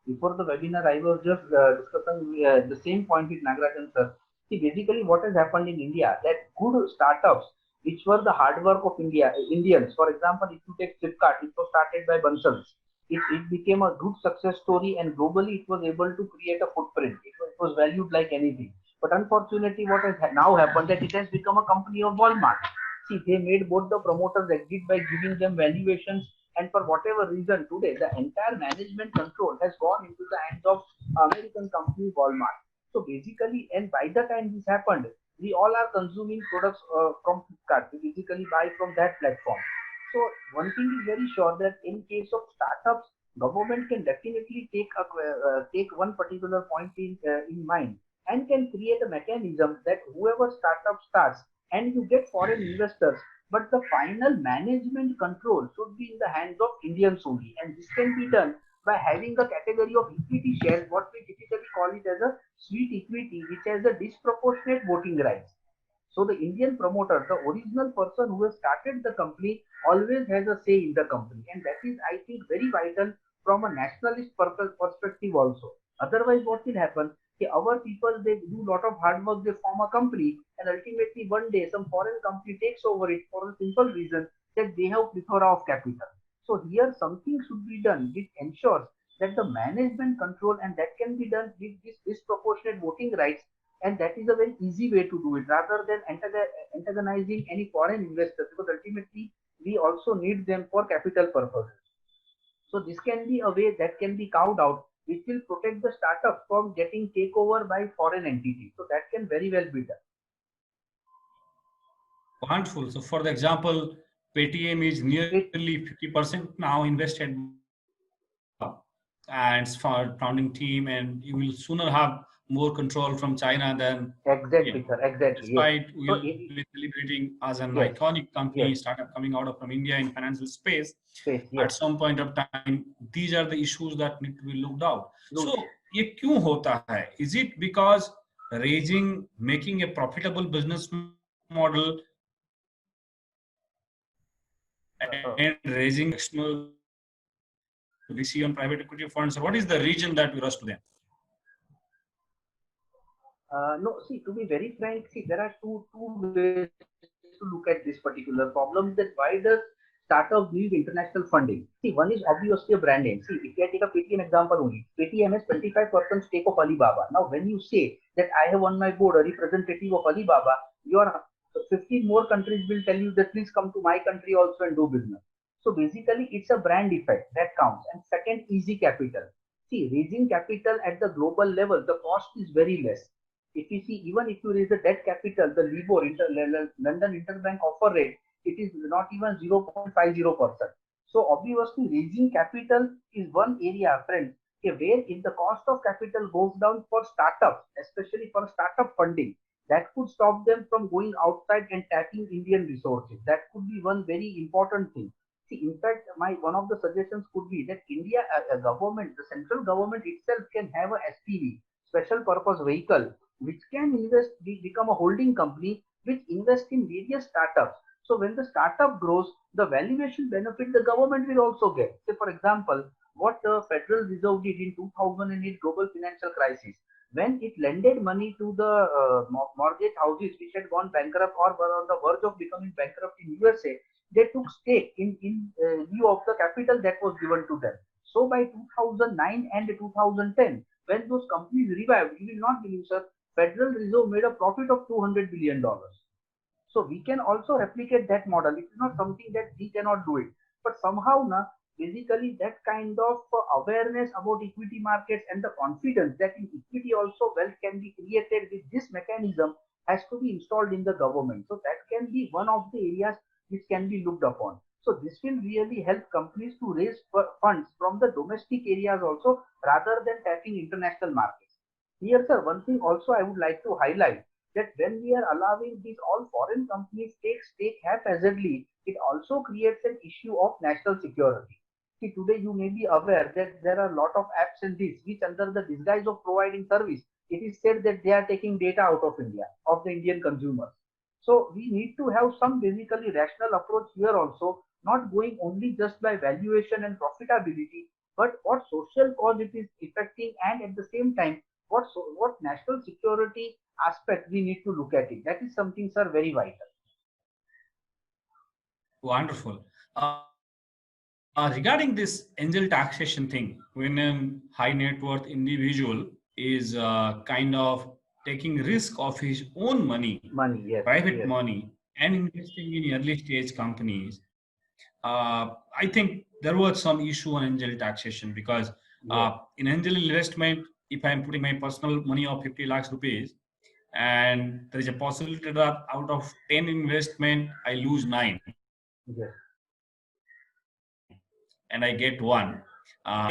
Speaker 1: before the webinar, I was just discussing the same point with Nagarajan sir. See, basically, what has happened in India, that good startups, which were the hard work of Indians. For example, if you take Flipkart, it was started by Bansals. It became a good success story, and globally, it was able to create a footprint. It was valued like anything. But unfortunately, what has now happened that it has become a company of Walmart. See, they made both the promoters exit by giving them valuations, and for whatever reason, today the entire management control has gone into the hands of American company Walmart. So basically, and by the time this happened, we all are consuming products from Flipkart. We basically buy from that platform. So one thing is very sure that in case of startups, government can definitely take one particular point in mind and can create a mechanism that whoever startup starts and you get foreign investors, but the final management control should be in the hands of Indians only, and this can be done by having a category of equity shares, what we typically call it as a sweet equity, which has a disproportionate voting rights. So the Indian promoter, the original person who has started the company, always has a say in the company, and that is, I think, very vital from a nationalist perspective also. Otherwise, what will happen? Our people, they do a lot of hard work, they form a company, and ultimately one day some foreign company takes over it for a simple reason that they have plethora of capital. So here something should be done which ensures that the management control, and that can be done with this disproportionate voting rights, and that is a very easy way to do it rather than antagonizing any foreign investors, because ultimately we also need them for capital purposes. So this can be a way that can be carved out, which will protect the startup from getting takeover by foreign entities. So that can very well be done.
Speaker 3: Wonderful. So for the example, Paytm is nearly 50% now invested and founding team, and you will sooner have more control from China than
Speaker 1: exactly,
Speaker 3: India.
Speaker 1: sir. Exactly.
Speaker 3: Despite
Speaker 1: Yes.
Speaker 3: we'll be celebrating as an
Speaker 1: Yes.
Speaker 3: iconic company,
Speaker 1: Yes.
Speaker 3: startup coming out of from India in financial space,
Speaker 1: Yes.
Speaker 3: at some point of time, these are the issues that need to be looked out.
Speaker 1: Look.
Speaker 3: So ये क्यों होता है? Is it because raising, making a profitable business model and raising external VC on private equity funds, or what is the reason that we rush to them?
Speaker 1: No, see, to be very frank, see, there are two ways to look at this particular problem. That why does startup need international funding? See, one is obviously a brand name. See, if I take a Paytm example only, Paytm has 25% stake of Alibaba. Now, when you say that I have on my board a representative of Alibaba, your 15 more countries will tell you that please come to my country also and do business. So basically, it's a brand effect that counts. And second, easy capital. See, raising capital at the global level, the cost is very less. If you see, even if you raise the debt capital, the LIBOR, London Interbank Offer Rate, it is not even 0.50%. So obviously, raising capital is one area, friends, where if the cost of capital goes down for startups, especially for startup funding, that could stop them from going outside and tapping Indian resources. That could be one very important thing. See, in fact, my one of the suggestions could be that India, government, the central government itself can have a SPV, special purpose vehicle, which can become a holding company which invest in various startups. So when the startup grows, the valuation benefit the government will also get. Say, for example, what the Federal Reserve did in 2008 global financial crisis, when it lended money to the mortgage houses which had gone bankrupt or were on the verge of becoming bankrupt in USA, they took stake in view of the capital that was given to them. So by 2009 and 2010, when those companies revived, you will not believe, sir, Federal Reserve made a profit of $200 billion. So we can also replicate that model. It is not something that we cannot do it. But somehow, basically that kind of awareness about equity markets and the confidence that in equity also wealth can be created with this mechanism has to be installed in the government. So that can be one of the areas which can be looked upon. So this will really help companies to raise funds from the domestic areas also rather than tapping international markets. Here, sir, one thing also I would like to highlight that when we are allowing these all foreign companies take stake haphazardly, it also creates an issue of national security. See, today you may be aware that there are a lot of apps in this which, under the disguise of providing service, it is said that they are taking data out of India, of the Indian consumers. So we need to have some basically rational approach here also, not going only just by valuation and profitability, but what social cause it is affecting, and at the same time, what national security aspect we need to look at it. That is something, sir, very vital.
Speaker 3: Wonderful. Regarding this angel taxation thing, when a high net worth individual is kind of taking risk of his own money,
Speaker 1: yes,
Speaker 3: private
Speaker 1: yes.
Speaker 3: money, and investing in early stage companies, I think there was some issue on angel taxation because in angel investment, if I'm putting my personal money of 50 lakhs rupees, and there is a possibility that out of 10 investment, I lose 9.
Speaker 1: Yes.
Speaker 3: And I get 1.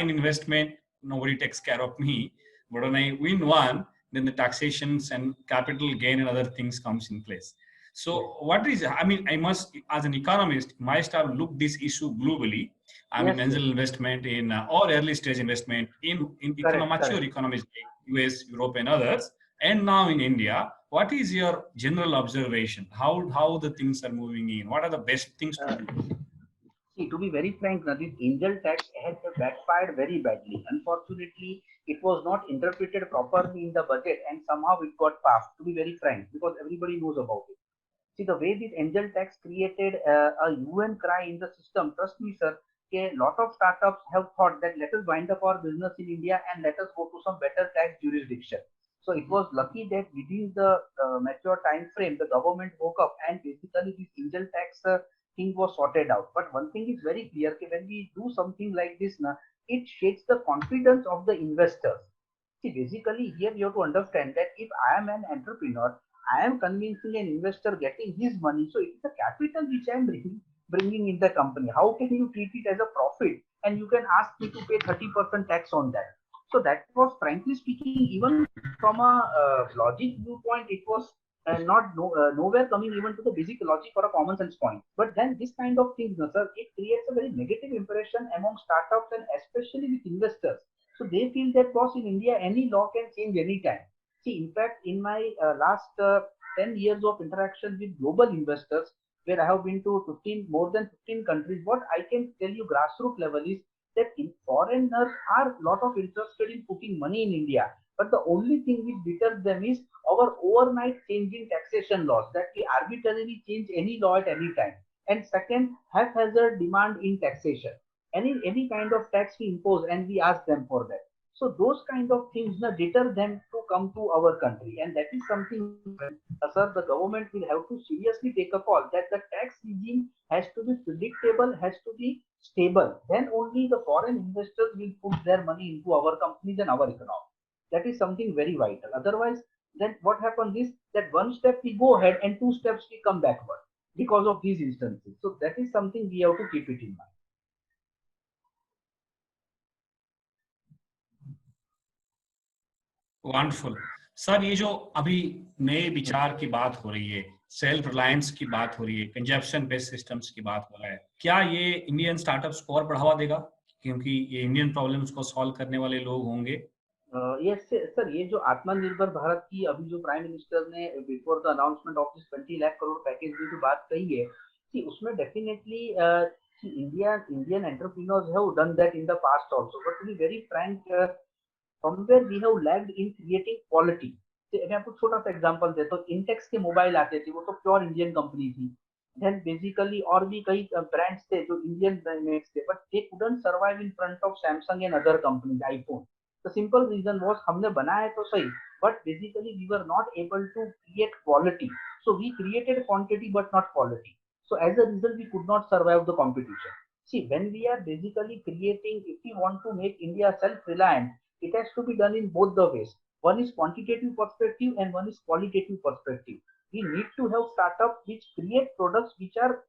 Speaker 3: In investment, nobody takes care of me. But when I win one, then the taxations and capital gain and other things comes in place. So what is, I mean, I must, as an economist, must have looked this issue globally. I mean,
Speaker 1: Yes, yes,
Speaker 3: angel investment in or early stage investment in
Speaker 1: correct,
Speaker 3: mature
Speaker 1: correct.
Speaker 3: economies like US, Europe, and others, and now in India. What is your general observation? How the things are moving in? What are the best things to
Speaker 1: Uh,
Speaker 3: do?
Speaker 1: See, to be very frank, now, this angel tax has backfired very badly. Unfortunately, it was not interpreted properly in the budget and somehow it got passed, to be very frank, because everybody knows about it. See, the way this angel tax created a hue and cry in the system, trust me, sir, a lot of startups have thought that let us wind up our business in India and let us go to some better tax jurisdiction. So it was lucky that within the mature time frame, the government woke up and basically this angel tax thing was sorted out. But one thing is very clear: that when we do something like this, na, it shakes the confidence of the investors. See, basically here you have to understand that if I am an entrepreneur, I am convincing an investor getting his money. So it is the capital which I am bringing in the company. How can you treat it as a profit? And you can ask me to pay 30% tax on that. So that was, frankly speaking, even from a logic viewpoint, it was not nowhere coming even to the basic logic or a common sense point. But then this kind of things, no, sir, it creates a very negative impression among startups and especially with investors. So they feel that, boss, in India any law can change anytime. See, in fact, in my last 10 years of interaction with global investors, where I have been to 15, more than 15 countries, what I can tell you grassroots level is that foreigners are a lot of interested in putting money in India. But the only thing which deters them is our overnight changing taxation laws, that we arbitrarily change any law at any time. And second, haphazard demand in taxation. Any kind of tax we impose and we ask them for that. So those kind of things na, deter them to come to our country, and that is something, sir, the government will have to seriously take a call that the tax regime has to be predictable, has to be stable. Then only the foreign investors will put their money into our companies and our economy. That is something very vital. Otherwise, then what happens is that one step we go ahead and two steps we come backward because of these instances. So that is something we have to keep it in mind.
Speaker 3: Wonderful sir, ये जो अभी नए विचार की बात हो रही है, सेल्फ रिलायंस की बात हो रही है, कंजप्शन बेस्ड सिस्टम्स की बात हो रहा है, क्या ये इंडियन स्टार्टअप्स को और बढ़ावा देगा? क्योंकि ये इंडियन प्रॉब्लम्स को सॉल्व करने वाले लोग होंगे।
Speaker 1: ये सर, ये जो आत्मनिर्भर भारत की अभी जो प्राइम मिनिस्टर ने before the announcement of this 20 lakh crore package की जो बात कही है, कि उसमें definitely Indian entrepreneurs have done that in the past also, but to be very frank, somewhere we have lagged in creating quality. मैं आपको छोटा सा एग्जांपल देता हूँ, इंटेक्स के मोबाइल आते थे, वो तो प्योर इंडियन कंपनी थी. देन बेसिकली और भी कई ब्रांड्स थे जो इंडियन मेक्स थे, but they couldn't survive in front of Samsung and other companies, iPhone. The simple reason was हमने बनाया तो सही, but basically we were not able to create quality. So we created quantity but not quality. So as a result, we could not survive the competition. See, when we are basically creating, if we want to make India self-reliant, it has to be done in both the ways. One is quantitative perspective and one is qualitative perspective. We need to have startups which create products which are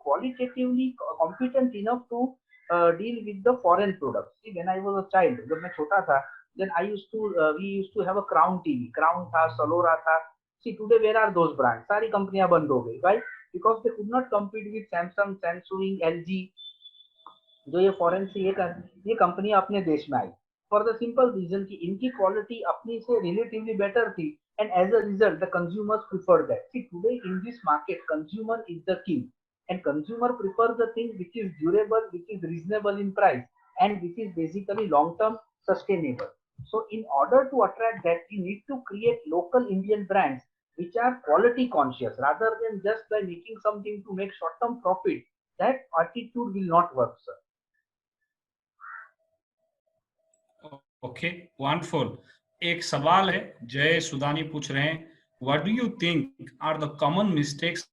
Speaker 1: qualitatively competent enough to deal with the foreign products. See, when I was a child, जब मैं छोटा था, then we used to have a Crown TV. Crown था, Salora था. See, today where are those brands? सारी कंपनियां बंद हो गई. Why? Because they could not compete with Samsung, Samsung, LG, जो ये फॉरेन से ये कंपनी अपने देश में आई, फॉर द सिंपल रीजन कि इनकी क्वालिटी अपनी से रिलेटिवली बेटर थी, and as a result the consumers prefer that. See, today in this market consumer is the king, and consumer prefers the thing which is durable, which is reasonable in price, and which is basically long term sustainable. So in order to attract that, we need to create local Indian brands which are quality conscious rather than just by making something to make short term profit. That attitude will not work, sir.
Speaker 3: Okay, wonderful. एक सवाल है, जय सुदानी पूछ रहे हैं, what do you think are the common mistakes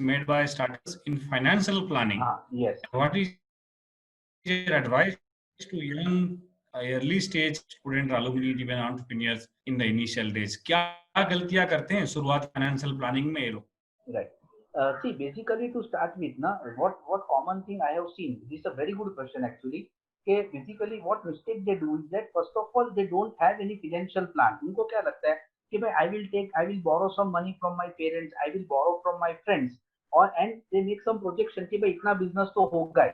Speaker 3: made by startups in financial planning?
Speaker 1: Yes.
Speaker 3: What is your advice to young early stage student alumni even entrepreneurs in the initial days? क्या गलतियां करते हैं शुरुआत financial planning में ये लोग?
Speaker 1: Right. See, basically to start with, na, what common thing I have seen? This is a very good question actually. कि basically what mistake they do is that first of all they don't have any financial plan. उनको क्या लगता है कि भाई I will borrow some money from my parents, I will borrow from my friends, और and they make some projection कि भाई इतना बिजनेस तो होगा।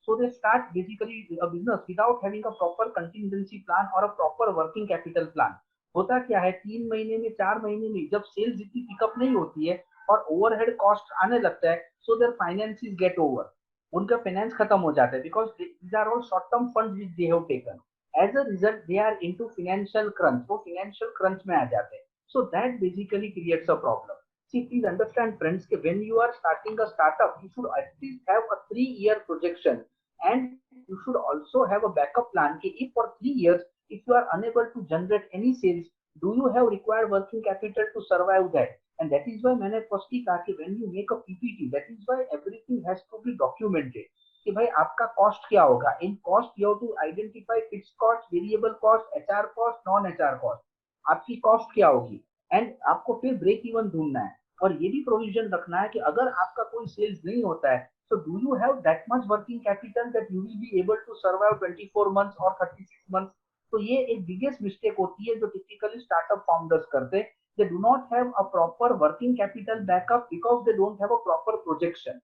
Speaker 1: So they start basically a business without having a proper contingency plan or a proper working capital plan. होता क्या है, 3 महीने में 4 महीने में जब सेल्स इतनी पिकअप नहीं होती है और ओवरहेड कॉस्ट आने लगता है, so their finances get over, उनका फाइनेंस खत्म हो जाता है, because these are all short term funds which they have taken. As a result they are into financial crunch, वो फाइनेंशियल क्रंच में आ जाते हैं। So that basically creates a problem. See, please understand, friends, that when you are starting a startup, you should at least have a 3 year projection, and you should also have a backup plan. If for 3 years, if you are unable to generate any sales, do you have required working capital to survive that? And that is why मैंने firstly कहा कि when you make a PPT, that is why everything has to be documented. कि भाई आपका cost क्या होगा। In cost you have to identify fixed cost, variable cost, HR cost, non HR cost, आपकी cost क्या होगी, एंड आपको फिर ब्रेक इवन ढूंढना है। और ये भी प्रोविजन रखना है कि अगर आपका कोई सेल्स नहीं होता है, so do you have that much working capital that you will be able to survive 24 months or 36 months? तो ये एक बिगेस्ट मिस्टेक होती है जो टिपिकली स्टार्टअप फाउंडर्स करते हैं। they do not have a proper working capital backup because they don't have a proper projection.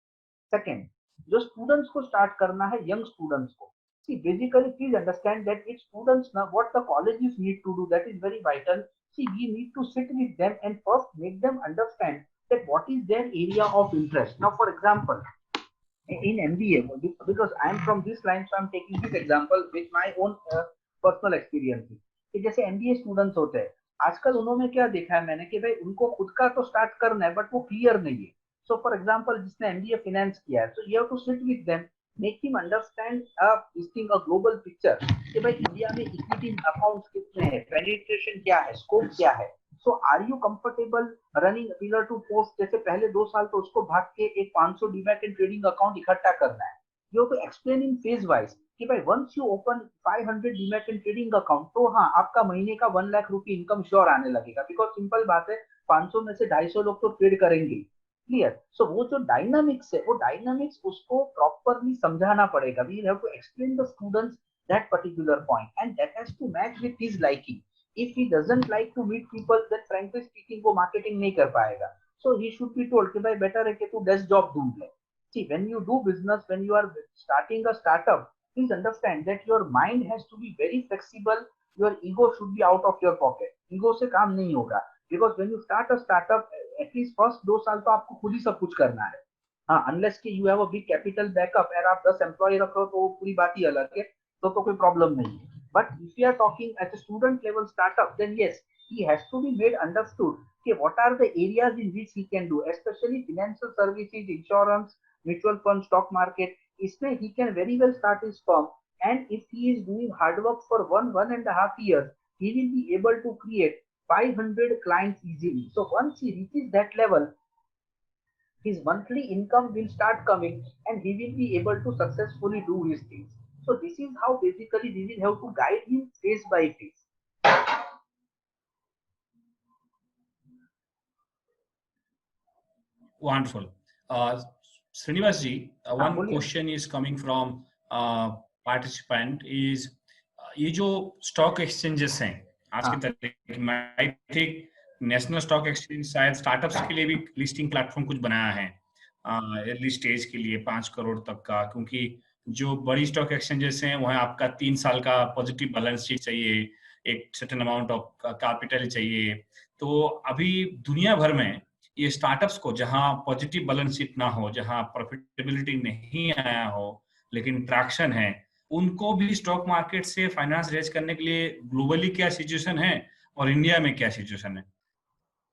Speaker 1: Second, जो students को स्टार्ट करना है, यंग स्टूडेंट्स को, see basically please understand that if students now what the colleges need to do, that is very vital. See, we need to sit with them and first make them understand that what is their area of interest. Now for example, in MBA, because I am from this line, so I am taking this example with my own personal experience. कि जैसे MBA students होते हैं, आजकल उन्होंने क्या देखा है मैंने कि भाई उनको खुद का तो स्टार्ट करना है बट वो क्लियर नहीं है। सो फॉर एग्जांपल जिसने MBA फाइनेंस किया है, so you have to sit with them, make him understand this thing, a global picture, कि भाई इंडिया में इक्विटी अकाउंट्स कितने हैं, पेनिट्रेशन क्या है, स्कोप क्या है। So are you comfortable running pillar to post, जैसे पहले 2 साल तो उसको भाग के एक 500 डीमैट एंड ट्रेडिंग अकाउंट इकट्ठा करना है। You have to explain in phase wise कि भाई once you open 500 demat and trading account, तो हाँ आपका महीने का 1 लाख रुपए इनकम श्योर आने लगेगा, बिकॉज सिंपल बात है 500 में से 250 लोग तो ट्रेड करेंगे। क्लियर। सो वो जो डायनामिक्स है, वो डायनामिक्स उसको प्रॉपरली समझाना पड़ेगा। We have to explain the students that particular point, and that has to match with his liking. If he doesn't like to meet people, then frankly speaking वो marketing नहीं कर पाएगा। So he should be told कि भाई better है कि तू desk job ढूंढ ले। See, when you do business, when you are starting a startup, please understand that your mind has to be very flexible. Your ego should be out of your pocket. Ego से काम नहीं होगा, because when you start a startup, at least first 2 साल तो आपको खुद ही सब कुछ करना है। हाँ, unless कि you have a big capital backup, और आप 10 employee रख रहे हो तो वो पूरी बात ही अलग है, तो कोई प्रॉब्लम नहीं है। But if we are talking at a student level startup, then yes, he has to be made understood कि what are the areas in which he can do, especially financial services, insurance, mutual fund, stock market. इसमें he can very well start his firm, and if he is doing hard work for 1.5 years, he will be able to create 500 clients easily. So once he reaches that level, his monthly income will start coming, and he will be able to successfully do his things. So this is how basically we will have to guide him phase by phase.
Speaker 3: Wonderful. Srinivas ji, one question is coming from participant is ये जो stock exchanges हैं आज की तारीख में, I think national stock exchange शायद startups के लिए भी लिस्टिंग प्लेटफॉर्म कुछ बनाया है अर्ली स्टेज के लिए 5 करोड़ तक का, क्योंकि जो बड़ी स्टॉक एक्सचेंजेस हैं वहाँ आपका 3 साल का पॉजिटिव बैलेंस शीट चाहिए, एक सर्टेन अमाउंट ऑफ कैपिटल चाहिए। तो अभी दुनिया भर में ये स्टार्टअप्स को जहां पॉजिटिव बैलेंस शीट ना हो, जहां प्रॉफिटेबिलिटी नहीं आया हो लेकिन ट्रैक्शन है, उनको भी स्टॉक मार्केट से फाइनेंस रेज करने के लिए ग्लोबली क्या सिचुएशन है और इंडिया में क्या सिचुएशन है?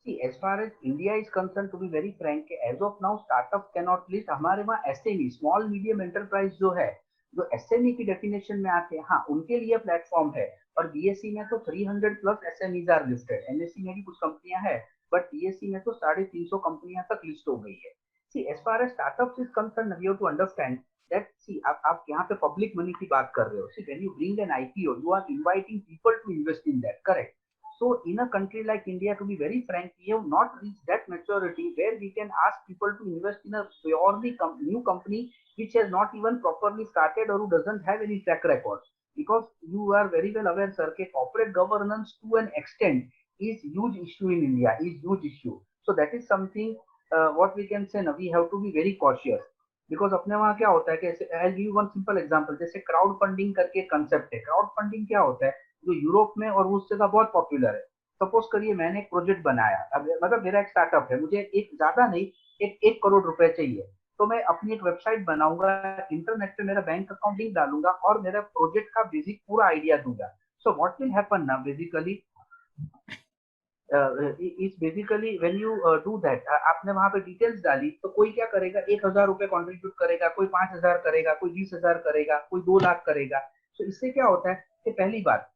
Speaker 1: See, as far as India is concerned, to be very frank, as of now startup cannot list। हमारे वहाँ SME, स्मॉल मीडियम एंटरप्राइज जो है, जो SME की डेफिनेशन में आते हैं, हाँ उनके लिए प्लेटफॉर्म है। और BSE में तो 300 plus SMEs are listed. NSE में भी कुछ कंपनियां हैं, बट BSE में तो 350 कंपनियां तक लिस्ट हो गई है। See, as far as startups is concern, we have to understand that, see, आप यहाँ पे पब्लिक मनी की बात कर रहे हो। See, when you bring an IPO, you are inviting people to invest in that, correct? So in a country like India, to be very frank, we have not reached that maturity where we can ask people to invest in a purely new company which has not even properly started or who doesn't have any track record. Because you are very well aware, sir, that corporate governance to an extent is huge issue in India, is huge issue. So that is something what we can say now, we have to be very cautious. Because अपने वहाँ क्या होता है कि I give one simple example, जैसे crowd funding करके concept है. Crowd funding क्या होता है, जो यूरोप में और उस जगह बहुत पॉपुलर है. सपोज करिए मैंने एक प्रोजेक्ट बनाया, अब मतलब मेरा एक स्टार्टअप है, मुझे एक ज्यादा नहीं एक करोड़ रुपए चाहिए, तो मैं अपनी एक वेबसाइट बनाऊंगा, इंटरनेट पे मेरा बैंक अकाउंट लिंक डालूंगा और मेरा प्रोजेक्ट का बेसिक पूरा आइडिया दूंगा. सो व्हाट विल हैपन ना basically is basically when you do that, आपने वहां पे डिटेल्स डाली तो कोई क्या करेगा, 1,000 रुपए कॉन्ट्रीब्यूट करेगा, कोई 5,000 करेगा, कोई 20,000 करेगा, कोई 2 लाख करेगा. तो इससे क्या होता है कि पहली बात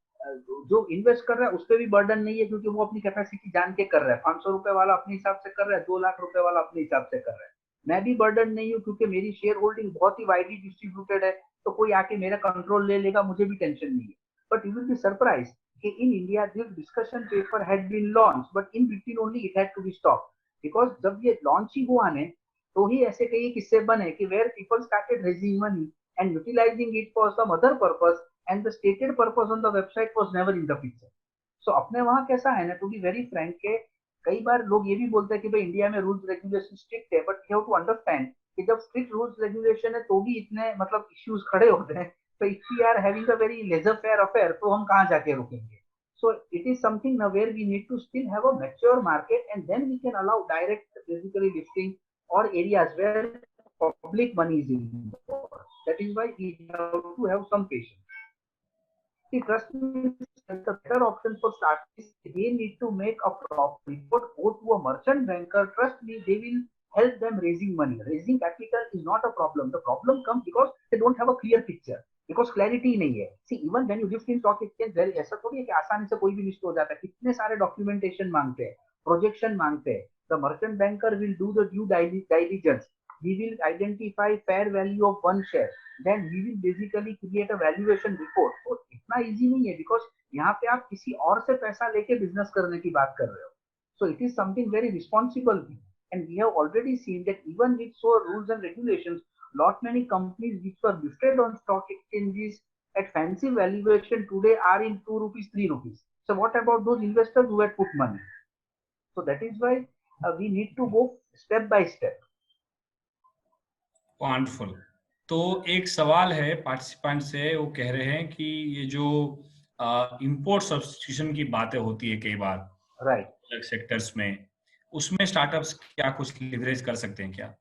Speaker 1: जो इन्वेस्ट कर रहा है उस पर भी बर्डन नहीं है, क्योंकि वो अपनी कैपेसिटी जान के कर रहा है. 500 रुपए वाला अपने हिसाब से कर रहा है, 2 लाख रुपए वाला अपने हिसाब से कर रहा है. मैं भी बर्डन नहीं हूँ क्योंकि मेरी शेयर होल्डिंग बहुत ही वाइडली डिस्ट्रीब्यूटेड है, तो कोई आके मेरा कंट्रोल ले लेगा, मुझे भी टेंशन नहीं है. But you will be surprise in India this discussion paper had been launched, but in between only it had to be stopped, because जब ये launch ही हुआ ने तो ही ऐसे कई किस्से बने कि where people started raising money and utilizing it for some other purpose and the stated purpose on the website was never in the picture. So अपने वहाँ कैसा है ना, to be very frank के कई बार लोग ये भी बोलते हैं कि भाई इंडिया में रूल्स रेगुलेशन स्ट्रिक्ट है, but you have to understand कि जब स्ट्रिक्ट रूल्स रेगुलेशन है तो भी इतने मतलब इश्यूज खड़े होते हैं. So if we are having a very laissez-faire affair, तो हम कहाँ जाके रुकेंगे? So it is something now where we need to still have a mature market, and then we can allow direct basically listing or areas where public money is involved. That is why we have to have some patience. See, trust me, the better option for starting is they need to make a proper report, go to a merchant banker. Trust me, they will help them raising money. Raising capital is not a problem. The problem comes because they don't have a clear picture. Because clarity नहीं है. See even when you list in stock exchange, ऐसा थोड़ी है कि आसानी से कोई भी लिस्ट हो जाता है. कितने सारे डॉक्यूमेंटेशन मांगते हैं, प्रोजेक्शन मांगते हैं. The merchant banker will do the due diligence, he will identify fair value of one share, then he will basically create a valuation report. तो इतना इजी नहीं है, बिकॉज यहाँ पे आप किसी और से पैसा लेके बिजनेस करने की बात कर रहे हो. So it is something very responsible, and we have already seen that even with so rules and regulations, lot many companies which were listed on stock exchanges at fancy valuation today are in 2 rupees, 3 rupees. So what about those investors who had put money? So that is why we need to go step by step.
Speaker 3: Wonderful. तो एक सवाल है participant से, वो कह रहे हैं कि ये जो इंपोर्ट सब्स्टिट्यूशन की बातें होती है कई बार अलग सेक्टर्स में, उसमें स्टार्टअप्स क्या कुछ लिवरेज कर सकते हैं क्या?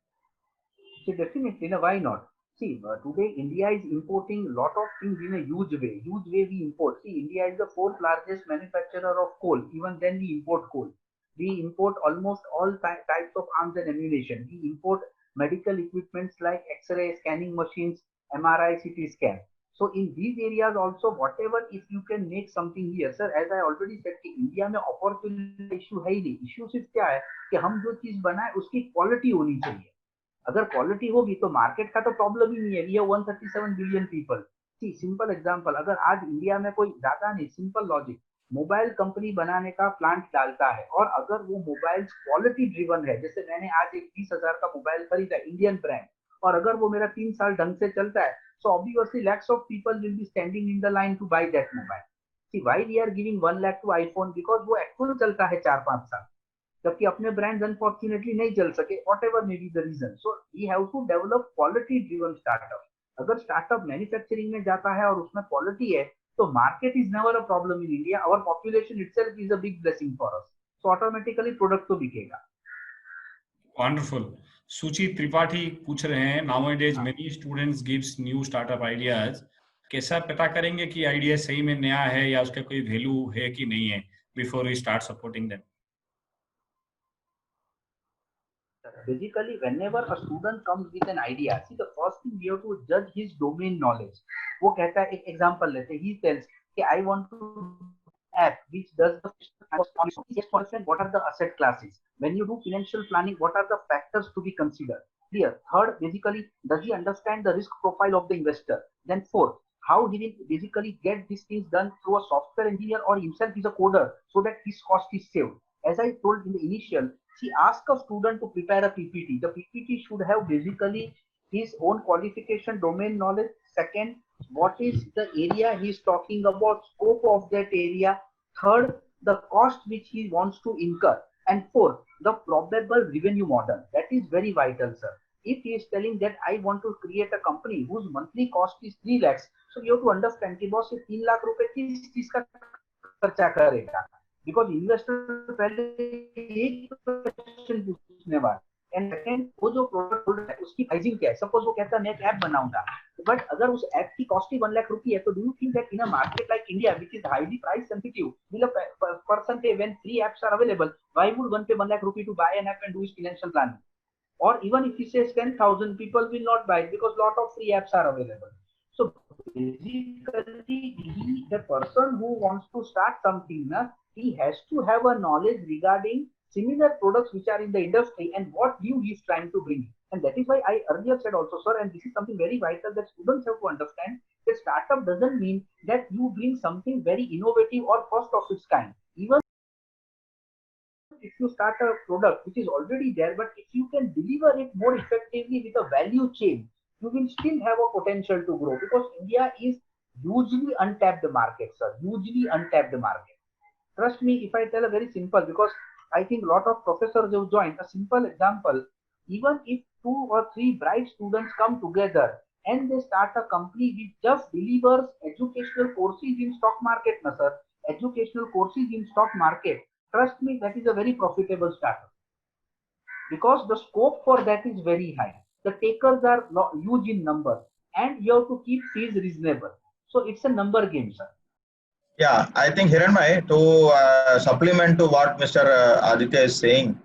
Speaker 1: So definitely, no, why not? See, today India is importing a lot of things in a huge way. Huge way we import. See, India is the 4th largest manufacturer of coal. Even then we import coal. We import almost all types of arms and ammunition. We import medical equipments like X-ray, scanning machines, MRI, CT scan. So in these areas also, whatever, if you can make something here, sir, as I already said, कि India में opportunity issue है ही नहीं. Issue सिर्फ क्या है कि हम जो चीज बनाए उसकी quality होनी चाहिए. अगर क्वालिटी होगी तो मार्केट का तो प्रॉब्लम ही नहीं है. We have 137 billion people. See simple example, अगर आज इंडिया में कोई ज्यादा नहीं, सिंपल लॉजिक, मोबाइल कंपनी बनाने का प्लांट डालता है और अगर वो मोबाइल क्वालिटी ड्रिवन है, जैसे मैंने आज एक 20,000 का मोबाइल खरीदा इंडियन ब्रांड, और अगर वो मेरा 3 साल ढंग से चलता है, so obviously lakhs of people will be standing in the line to buy that mobile. See why we are giving 1 lakh to iPhone, because वो एक्चुअल चलता है 4-5 साल, जबकि अपने ब्रांड अनफॉर्चुनेटली नहीं चल सके, whatever may be the reason. So we have to develop quality driven startup. अगर स्टार्टअप मैन्युफैक्चरिंग में जाता है और उसमें क्वालिटी है तो market is never a problem in India. Our population itself is a big blessing for us. So automatically product तो बिकेगा.
Speaker 3: वंडरफुल. सुची त्रिपाठी पूछ रहे हैं, nowadays many students gives new startup ideas, कैसा पता करेंगे कि आइडिया सही में नया है या उसका कोई वैल्यू है कि नहीं है before we start supporting them?
Speaker 1: Basically, whenever a student comes with an idea, see, the first thing we have to judge his domain knowledge. वो कहता है, एक example लेते हैं, he tells कि I want to app which does the what are the asset classes. When you do financial planning, what are the factors to be considered? Clear. Third, basically, does he understand the risk profile of the investor? Then fourth, how he will basically get these things done through a software engineer or himself is a coder so that his cost is saved. As I told in the initial, she asked a student to prepare a PPT. The PPT should have basically his own qualification, domain knowledge. Second, what is the area he is talking about, scope of that area. Third, the cost which he wants to incur. And fourth, the probable revenue model. That is very vital, sir. If he is telling that I want to create a company whose monthly cost is 3 lakhs, so you have to understand कि boss ये 3 लाख रुपए किस चीज का खर्चा करेगा, because investor पहले एक क्वेश्चन पूछने वाला, एंड सेकंड वो जो प्रोडक्ट है उसकी प्राइसिंग क्या है. सपोज वो कहता है मैं एक ऐप बनाऊंगा, बट अगर उस ऐप की कॉस्ट ही 1 लाख रुपए है, तो do you think that in a market like India which is highly price sensitive, will a person pay when 3 apps are available? Why would one pay 1 lakh rupee to buy an app and do his financial planning? Or even if he says 10,000, people will not buy it because lot of free apps are available. So basically, the person who wants to start something, he has to have a knowledge regarding similar products which are in the industry and what new he is trying to bring. And that is why I earlier said also, sir, and this is something very vital that students have to understand, that startup doesn't mean that you bring something very innovative or first of its kind. Even if you start a product which is already there, but if you can deliver it more effectively with a value chain, you will still have a potential to grow, because India is hugely untapped market, sir. Hugely untapped market. Trust me, if I tell a very simple, because I think a lot of professors have joined, a simple example, even if 2 or 3 bright students come together and they start a company which just delivers educational courses in stock market, sir, educational courses in stock market, trust me, that is a very profitable startup, because the scope for that is very high. The takers are huge in number, and you have to keep fees reasonable. So it's a number game, sir.
Speaker 2: Yeah, I think Hiranmai, to supplement to what Mr. Aditya is saying,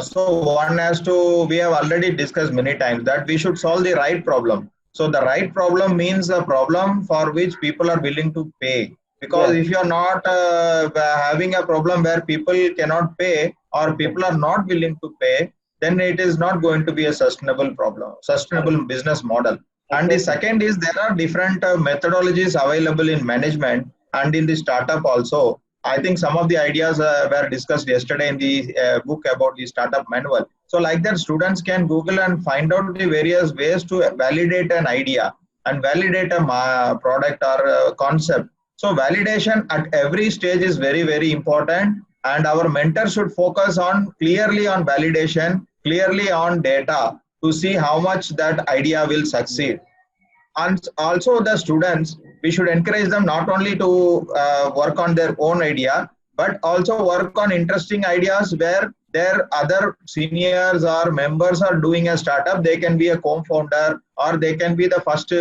Speaker 2: so one has to, we have already discussed many times that we should solve the right problem. So the right problem means a problem for which people are willing to pay. Because if you are not having a problem where people cannot pay or people are not willing to pay, then it is not going to be a sustainable problem, sustainable business model. And the second is there are different methodologies available in management and in the startup also. I think some of the ideas were discussed yesterday in the book about the startup manual. So like that, students can Google and find out the various ways to validate an idea and validate a product or concept. So validation at every stage is very, very important. And our mentor should focus on clearly on validation, clearly on data to see how much that idea will succeed. And also the students, we should encourage them not only to work on their own idea, but also work on interesting ideas where their other seniors or members are doing a startup. They can be a co-founder or they can be the first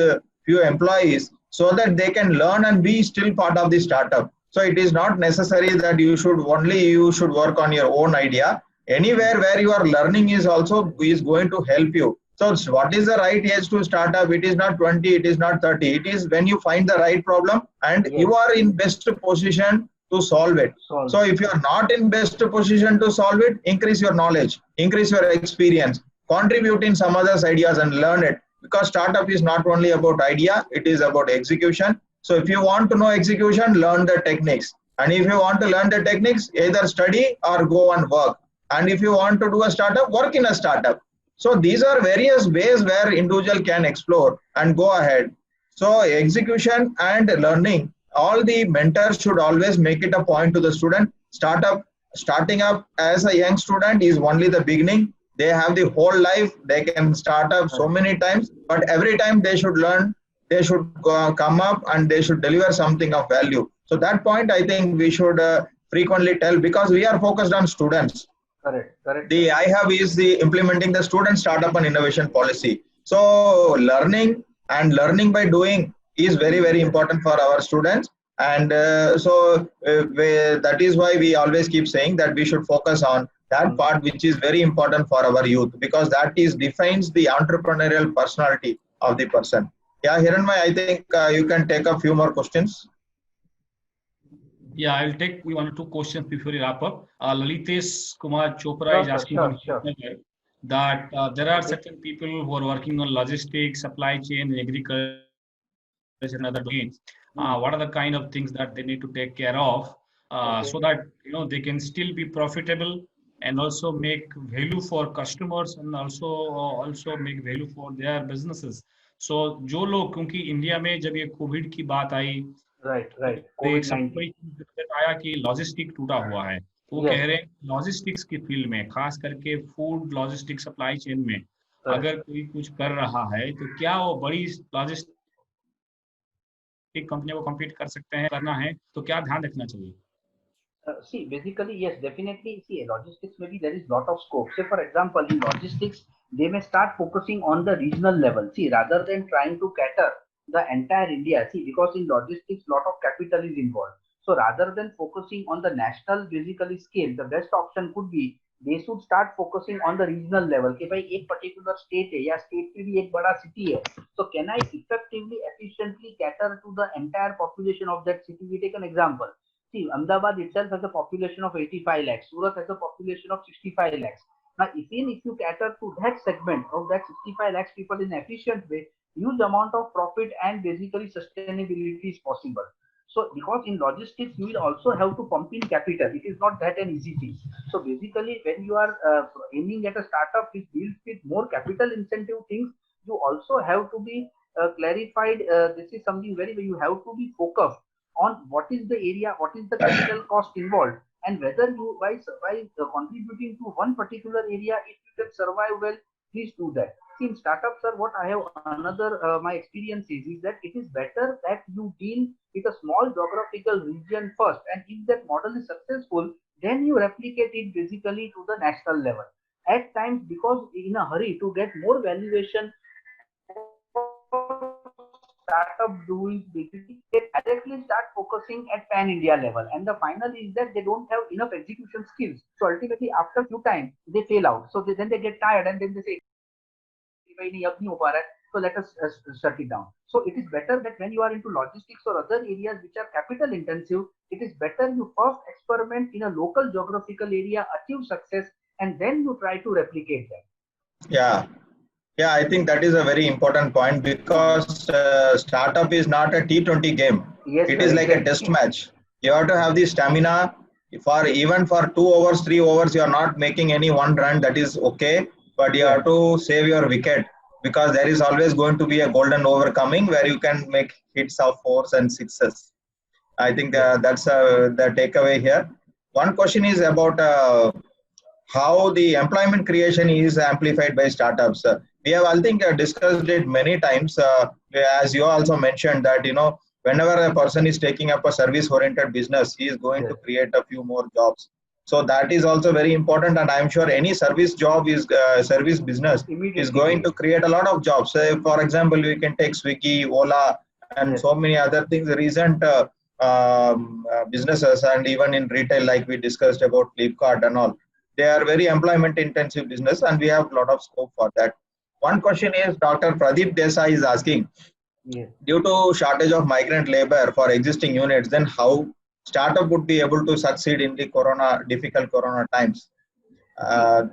Speaker 2: few employees, so that they can learn and be still part of the startup. So it is not necessary that you should work on your own idea. Anywhere where you are learning is going to help you. So what is the right age to start up? It is not 20, it is not 30. It is when you find the right problem and you are in best position to solve it. So if you are not in best position to solve it, increase your knowledge, increase your experience, contribute in some others' ideas and learn it. Because startup is not only about idea, it is about execution. So if you want to know execution, learn the techniques. And if you want to learn the techniques, either study or go and work. And if you want to do a startup, work in a startup. So these are various ways where individual can explore and go ahead. So execution and learning, all the mentors should always make it a point to the student. Starting up as a young student is only the beginning. They have the whole life. They can start up so many times, but every time they should learn, they should come up and they should deliver something of value. So that point I think we should frequently tell, because we are focused on students.
Speaker 1: Correct.
Speaker 2: The I have is the implementing the student startup and innovation policy. So learning by doing is very, very important for our students. And that is why we always keep saying that we should focus on that part which is very important for our youth, because that defines the entrepreneurial personality of the person. Yeah, Hiranmai, I think you can take a few more questions.
Speaker 3: Yeah, I'll take 1 or 2 questions before we wrap up. Lalitesh Kumar Chopra is asking that there are certain people who are working on logistics, supply chain, agriculture, in other domains. What are the kind of things that they need to take care of so that they can still be profitable and also make value for customers and also make value for their businesses. So जो लोग, क्योंकि India में जब ये Covid की बात आई,
Speaker 1: right
Speaker 3: एक सबसे
Speaker 1: COVID-19
Speaker 3: बड़ी चीज आया कि लॉजिस्टिक टूटा हुआ है। वो कह रहे हैं लॉजिस्टिक्स की फील्ड में, खास करके फूड लॉजिस्टिक सप्लाई चेन में अगर कोई कुछ कर रहा है तो क्या वो बड़ी लॉजिस्टिक कंपनी को कम्पीट कर सकते हैं, करना है तो क्या ध्यान रखना चाहिए?
Speaker 1: See, basically, yes, definitely. See, logistics, maybe there is lot of scope. Say, for example, in logistics, they may start focusing on the regional level. See, rather than trying to cater the entire India. See, because in logistics, lot of capital is involved. So, rather than focusing on the national, basically scale, the best option could be they should start focusing on the regional level. कि भाई एक particular state है या state की भी एक बड़ा city है. So, can I effectively, efficiently cater to the entire population of that city? We take an example. See, Ahmedabad itself has a population of 85 lakhs. Surat has a population of 65 lakhs. Now, even if you cater to that segment of that 65 lakhs people in an efficient way, huge amount of profit and basically sustainability is possible. So, because in logistics, you will also have to pump in capital. It is not that an easy thing. So, basically, when you are aiming at a startup which deals with more capital incentive things, you also have to be clarified. This is something very, you have to be focused on what is the area, what is the capital cost involved, and whether you by contributing to one particular area, if you can survive well, please do that. See, in startups, sir, what I have another my experience is that it is better that you deal with a small geographical region first, and if that model is successful, then you replicate it basically to the national level. At times, because in a hurry to get more valuation, startup do is basically they directly start focusing at pan India level, and the final is that they don't have enough execution skills. So ultimately, after few time, they fail out. So then they get tired, and then they say, "So let us shut it down." So it is better that when you are into logistics or other areas which are capital intensive, it is better you first experiment in a local geographical area, achieve success, and then you try to replicate that.
Speaker 2: Yeah. Yeah, I think that is a very important point because startup is not a T20 game.
Speaker 1: Yes,
Speaker 2: it is like a test match. You have to have the stamina for even for 2 hours, 3 hours. You are not making any one run, that is okay, but you have to save your wicket because there is always going to be a golden over coming where you can make hits of fours and sixes. I think that's the takeaway here. One question is about how the employment creation is amplified by startups. We have, I think, discussed it many times. As you also mentioned that, whenever a person is taking up a service-oriented business, he is going to create a few more jobs. So that is also very important. And I'm sure any service job is service business is going to create a lot of jobs. For example, we can take Swiggy, Ola, and so many other things. Recent businesses, and even in retail, like we discussed about Flipkart and all. They are very employment intensive business, and we have a lot of scope for that. One question is Dr. Pradeep Desai is asking, due to shortage of migrant labor for existing units, then how startup would be able to succeed in the difficult corona times?
Speaker 1: Sir,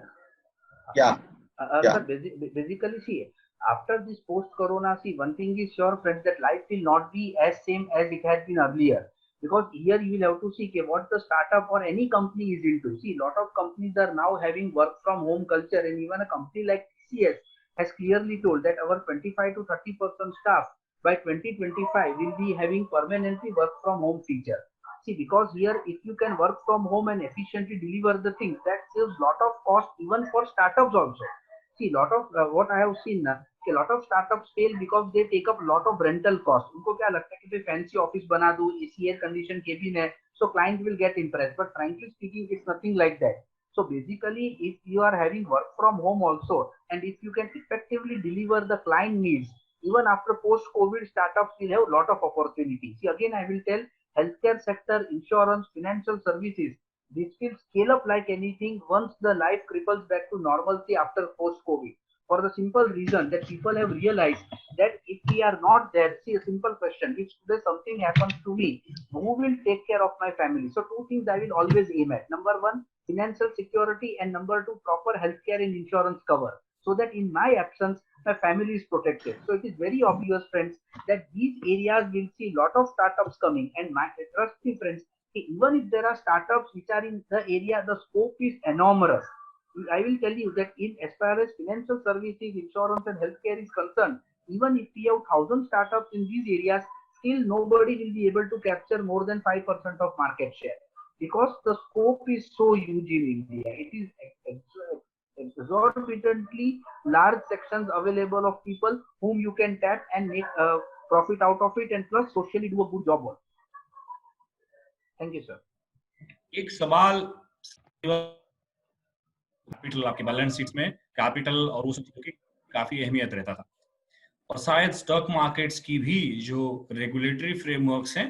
Speaker 1: basically, see, after this post-corona, see, one thing is sure, friends, that life will not be as same as it had been earlier. Because here you will have to see what the startup or any company is into. See, a lot of companies are now having work from home culture, and even a company like TCS has clearly told that our 25 to 30% staff by 2025 will be having permanently work from home feature. See, because here if you can work from home and efficiently deliver the things, that saves lot of cost even for startups also. See, lot of what I have seen, a lot of startups fail because they take up a lot of rental costs. उनको क्या लगता है कि fancy office बना दूँ, AC air conditioned cabin है, so client will get impressed. But frankly speaking, it's nothing like that. So basically, if you are having work from home also, and if you can effectively deliver the client needs, even after post-COVID, startups will have a lot of opportunities. See, again, I will tell healthcare sector, insurance, financial services, this will scale up like anything once the life cripples back to normalcy after post-COVID. For the simple reason that people have realized that if we are not there, see, a simple question, if today something happens to me, who will take care of my family? So two things I will always aim at. Number one, financial security, and number two, proper healthcare and insurance cover. So that in my absence, my family is protected. So it is very obvious, friends, that these areas will see lot of startups coming. And my trust me, friends, even if there are startups which are in the area, the scope is enormous. I will tell you that in as far as financial services, insurance, and healthcare is concerned, even if we have 1,000 startups in these areas, still nobody will be able to capture more than 5% of market share, because the scope is so huge in India. It is exorbitantly large sections available of people whom you can tap and make profit out of it, and plus socially do a good job also. Thank you, sir.
Speaker 3: एक सवाल, capital आपके balance sheet में capital और उस चीजों की काफी अहमियत रहता था, और शायद स्टॉक मार्केट्स की भी जो रेगुलेटरी फ्रेमवर्क्स हैं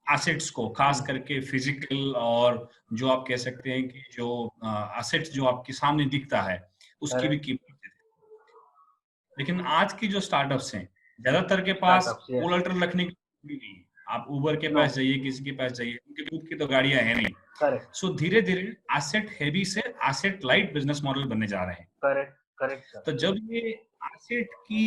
Speaker 3: एसेट्स को, खास करके फिजिकल और जो आप कह सकते हैं कि जो एसेट्स जो आपके सामने दिखता है उसकी भी कीमत है। लेकिन आज की जो स्टार्टअप्स हैं ज्यादातर के पास कोलैटरल रखने की भी नहीं है। आप उबर के पास जाइए, किसी के पास जाइए, उनके खुद की तो गाड़ियां हैं नहीं। सो धीरे धीरे एसेट हेवी से एसेट लाइट बिजनेस मॉडल बनने जा रहे हैं।
Speaker 1: करेक्ट।
Speaker 3: तो जब ये एसेट की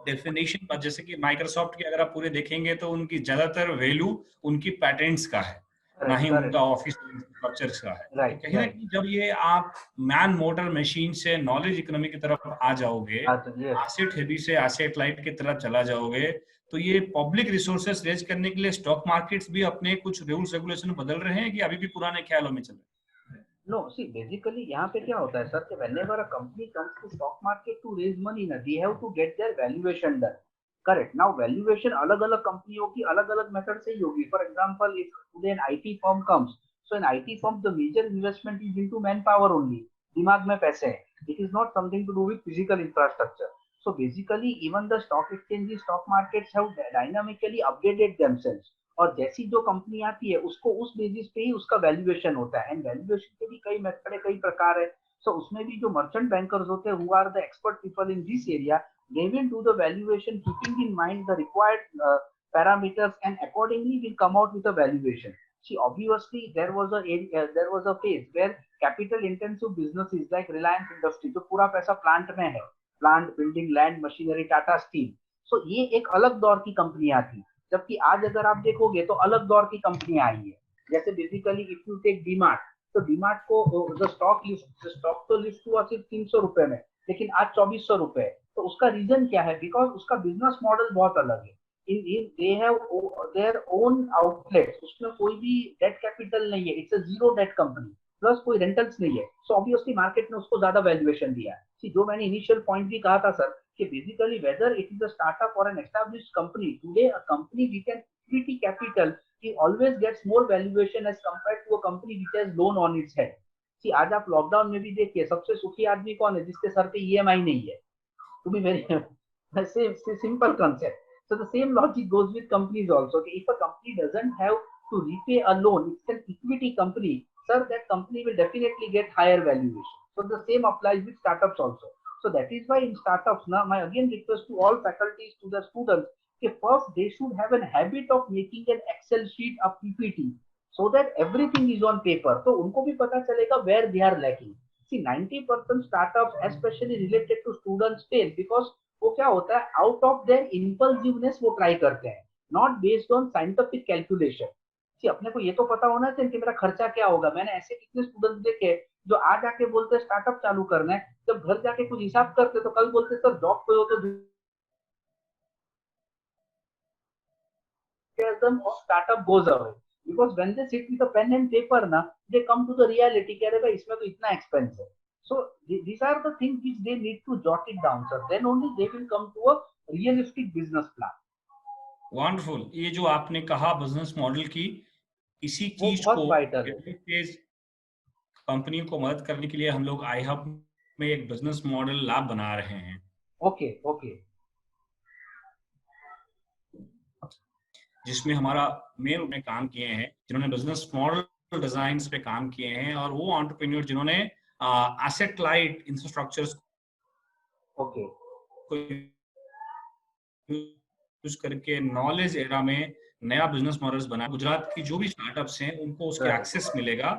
Speaker 3: डेफिनेशन पर, जैसे कि माइक्रोसॉफ्ट की अगर आप पूरे देखेंगे तो उनकी ज्यादातर वैल्यू उनकी पैटेंट्स का है, ना ही उनका ऑफिस स्ट्रक्चर्स का है। तो कहीं ना कहीं जब ये आप मैन मोटर मशीन से नॉलेज इकोनॉमी की तरफ आ जाओगे, एसेट हेवी से एसेट लाइट की तरफ चला जाओगे, तो ये पब्लिक रिसोर्सेस रेज करने के लिए स्टॉक मार्केट्स भी अपने कुछ रूल्स रेगुलेशन बदल रहे हैं कि अभी भी पुराने ख्यालों में चल रहे हैं?
Speaker 1: No, see, basically यहाँ पे क्या होता है सर, कि whenever a company comes to stock market to raise money, ना, they have to get their valuation done. Correct. Now valuation अलग-अलग कंपनियों की अलग-अलग मेथड से ही होगी. For example, if today an IT firm comes, so in IT firm the major investment is into manpower only. दिमाग में पैसे हैं. It is not something to do with physical infrastructure. So basically, even the stock exchanges, stock markets have dynamically updated themselves. और जैसी जो company आती है उसको उस बेसिस पे ही उसका वैल्यूएशन होता है। एंड वैल्यूएशन के भी कई मेथड है, कई प्रकार है। सो उसमें भी जो मर्चेंट बैंकर्स होते हैं, who are the expert people in this area, they will do the valuation keeping in mind the required parameters and accordingly will come out with a valuation. See, obviously there was a phase where capital intensive businesses like Reliance Industries, जो पूरा पैसा plant में है, plant, building, land, machinery, Tata steel, so ये एक अलग दौर की कंपनियां थी। जबकि आज अगर आप देखोगे तो अलग दौर की कंपनियां आई है। जैसे basically if you take DMart, तो डीमार्ट को स्टॉक तो लिस्ट हुआ सिर्फ 300 रुपए में, लेकिन आज 2400 रुपए। तो उसका रीजन क्या है? बिकॉज उसका बिजनेस मॉडल बहुत अलग है। They have their own outlets, उसमें कोई भी डेट कैपिटल नहीं है, it's a zero debt company, plus कोई रेंटल्स नहीं है। सो ऑब्वियसली मार्केट ने उसको ज्यादा वैल्यूएशन दिया है। जो मैंने इनिशियल पॉइंट भी कहा था सर, कि basically whether it is a startup or an established company, today a company with an equity capital it always gets more valuation as compared to a company which has loan on its head. See, आज आप lockdown में भी देखिए, सबसे सुखी आदमी कौन है? जिसके सर पे EMI नहीं है। To be very simple concept. So the same logic goes with companies also. Okay, if a company doesn't have to repay a loan, it's an equity company, sir, that company will definitely get higher valuation. So the same applies with startups also. So that is why in startups, now my again request to all faculties, to the students, कि first they should have a habit of making an Excel sheet, a PPT, so that everything is on paper. तो उनको भी पता चलेगा where they are lacking. See, 90% startups, especially related to students, fail because वो क्या होता है, out of their impulsiveness वो try करते हैं, not based on scientific calculation. See, अपने को ये तो पता होना चाहिए कि मेरा खर्चा क्या होगा। मैंने ऐसे कितने स्टूडेंट्स देखे जो आज आके बोलते स्टार्टअप चालू करना है, जब घर जाके कुछ हिसाब करते तो कल बोलते सर जॉब पे हो तो startup goes away, because when they sit with a pen and paper ना, they come to the reality कि अरे भाई इसमें तो इतना एक्सपेंस है। So these are the things which they need to jot it down, sir, then only they will come to a realistic business plan.
Speaker 3: Wonderful. ये जो आपने कहा बिजनेस मॉडल की, इसी चीज को कंपनी को मदद करने के लिए हम लोग iHub में एक बिजनेस मॉडल लैब बना रहे हैं।
Speaker 1: ओके।
Speaker 3: जिसमें हमारा मेन में काम किए हैं जिन्होंने बिजनेस मॉडल डिजाइन पे काम किए हैं, और वो एंटरप्रेन्योर जिन्होंने एसेट लाइट इंफ्रास्ट्रक्चर्स यूज करके नॉलेज एरा में नया बिजनेस मॉडल्स बना। गुजरात की जो भी स्टार्टअप्स हैं उनको उसके एक्सेस मिलेगा,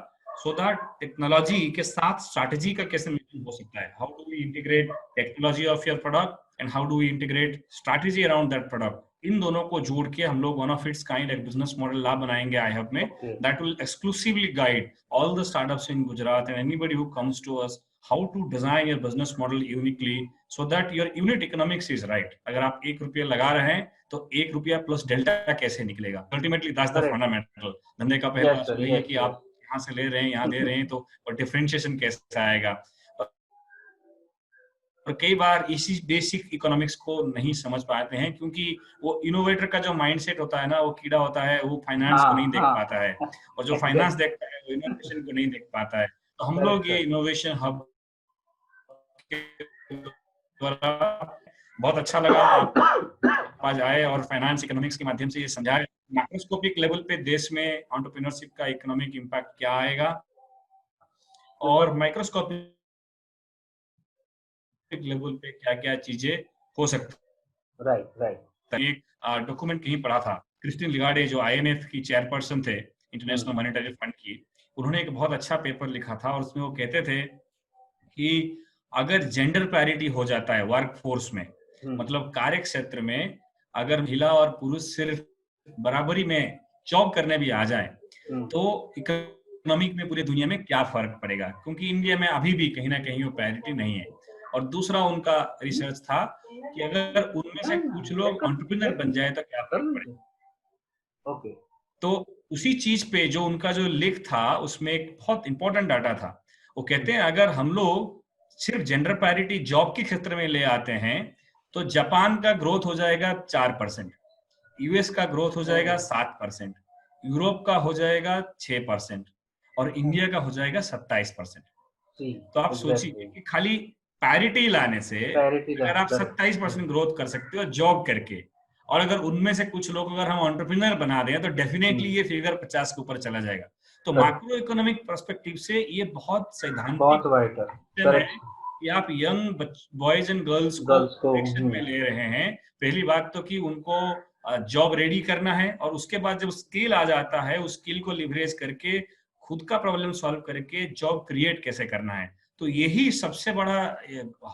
Speaker 3: सो दैट टेक्नोलॉजी के साथ स्ट्रैटेजी का कैसे मिशन हो सकता है. How do we integrate technology of your product and how do we integrate strategy around that product? इन दोनों को जोड़ के हम लोग one of its kind एक business model ला बनाएंगे iHub में.
Speaker 1: Okay.
Speaker 3: That will exclusively guide all the startups in Gujarat and anybody who comes to us how to design your business model uniquely so that your unit economics is right. अगर आप 1 रुपया लगा रहे हैं तो 1 रुपया plus delta कैसे निकलेगा? Ultimately that's the fundamental. धंधे का पहला असूल यही है कि आप यहाँ से ले रहे हैं, यहाँ दे रहे हैं, तो और डिफरेंशिएशन कैसे आएगा? और कई बार इसी बेसिक इकोनॉमिक्स को नहीं समझ पाते हैं क्योंकि वो इनोवेटर का जो माइंडसेट होता है ना, वो कीड़ा होता है, वो फाइनेंस को नहीं देख पाता है, और जो फाइनेंस देखता है वो इनोवेशन को नहीं देख पाता है. तो हम लोग ये इनोवेशन हब द्वारा बहुत अच्छा लगा आप आज आए और फाइनेंस इकोनॉमिक्स के माध्यम से ये समझाए मैक्रोस्कोपिक लेवल पे देश में एंटरप्रेन्योरशिप का इकोनॉमिक इम्पैक्ट क्या आएगा और माइक्रोस्कोपिक लेवल पे क्या-क्या चीजें हो सकती.
Speaker 1: राइट.
Speaker 3: एक डॉक्यूमेंट कहीं पढ़ा था, क्रिस्टीन लिगार्डे जो IMF की चेयरपर्सन थे, इंटरनेशनल मॉनेटरी फंड की, उन्होंने एक बहुत अच्छा पेपर लिखा था और उसमें वो कहते थे कि अगर जेंडर पैरिटी हो जाता है वर्क फोर्स में, मतलब कार्य क्षेत्र में अगर महिला और पुरुष सिर्फ बराबरी में जॉब करने भी आ जाए तो इकोनॉमिक में पूरी दुनिया में क्या फर्क पड़ेगा, क्योंकि इंडिया में अभी भी कहीं ना कहीं वो पैरिटी नहीं है. और दूसरा उनका रिसर्च था कि अगर उनमें से कुछ लोग एंटरप्रेन्योर बन जाए तो क्या फर्क पड़ेगा.
Speaker 1: ओके.
Speaker 3: तो उसी चीज पे जो उनका जो लिख था उसमें एक बहुत इंपॉर्टेंट डाटा था. वो कहते हैं अगर हम लोग सिर्फ जेंडर पैरिटी जॉब के क्षेत्र में ले आते हैं तो जापान का ग्रोथ हो जाएगा 4%, यूएस का ग्रोथ हो जाएगा 7%, यूरोप का हो जाएगा 6% और इंडिया का हो जाएगा 27%. तो आप सोचिए कि खाली पैरिटी लाने से अगर आप 27% ग्रोथ कर सकते हो जॉब करके, और अगर उनमें से कुछ लोग अगर हम एंटरप्रेन्योर बना दें तो डेफिनेटली ये फिगर 50 के ऊपर चला जाएगा. तो मैक्रो इकोनॉमिक पर्सपेक्टिव से ये बहुत सैद्धांतिक है कि आप यंग बॉयज एंड गर्ल्स को एक्शन में ले रहे हैं. पहली बात तो कि उनको जॉब रेडी करना है और उसके बाद जब स्किल आ जाता है उस स्किल को लिवरेज करके खुद का प्रॉब्लम सॉल्व करके जॉब क्रिएट कैसे करना है. तो यही सबसे बड़ा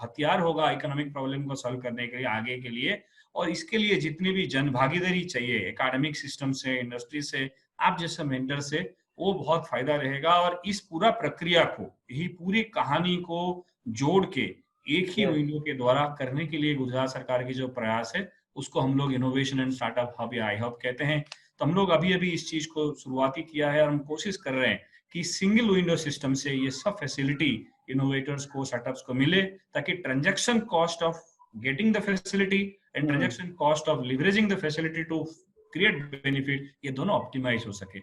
Speaker 3: हथियार होगा इकोनॉमिक प्रॉब्लम को सॉल्व करने के लिए आगे के लिए. और इसके लिए जितनी भी जन भागीदारी चाहिए एकेडमिक सिस्टम से, इंडस्ट्री से, आप जैसे मेंटर से, वो बहुत फायदा रहेगा. और इस पूरा प्रक्रिया को, यही पूरी कहानी को जोड़ के एक ही विंडो के द्वारा करने के लिए गुजरात सरकार की जो प्रयास है उसको हम लोग इनोवेशन एंड स्टार्टअप हब या iHub कहते हैं. तो हम लोग अभी इस चीज को शुरुआती किया है और हम कोशिश कर रहे हैं कि सिंगल विंडो सिस्टम से ये सब फैसिलिटी इनोवेटर्स को, स्टार्टअप्स को मिले ताकि transaction cost of getting the facility and transaction cost of leveraging the facility to create benefit, ये दोनों ऑप्टिमाइज हो सके.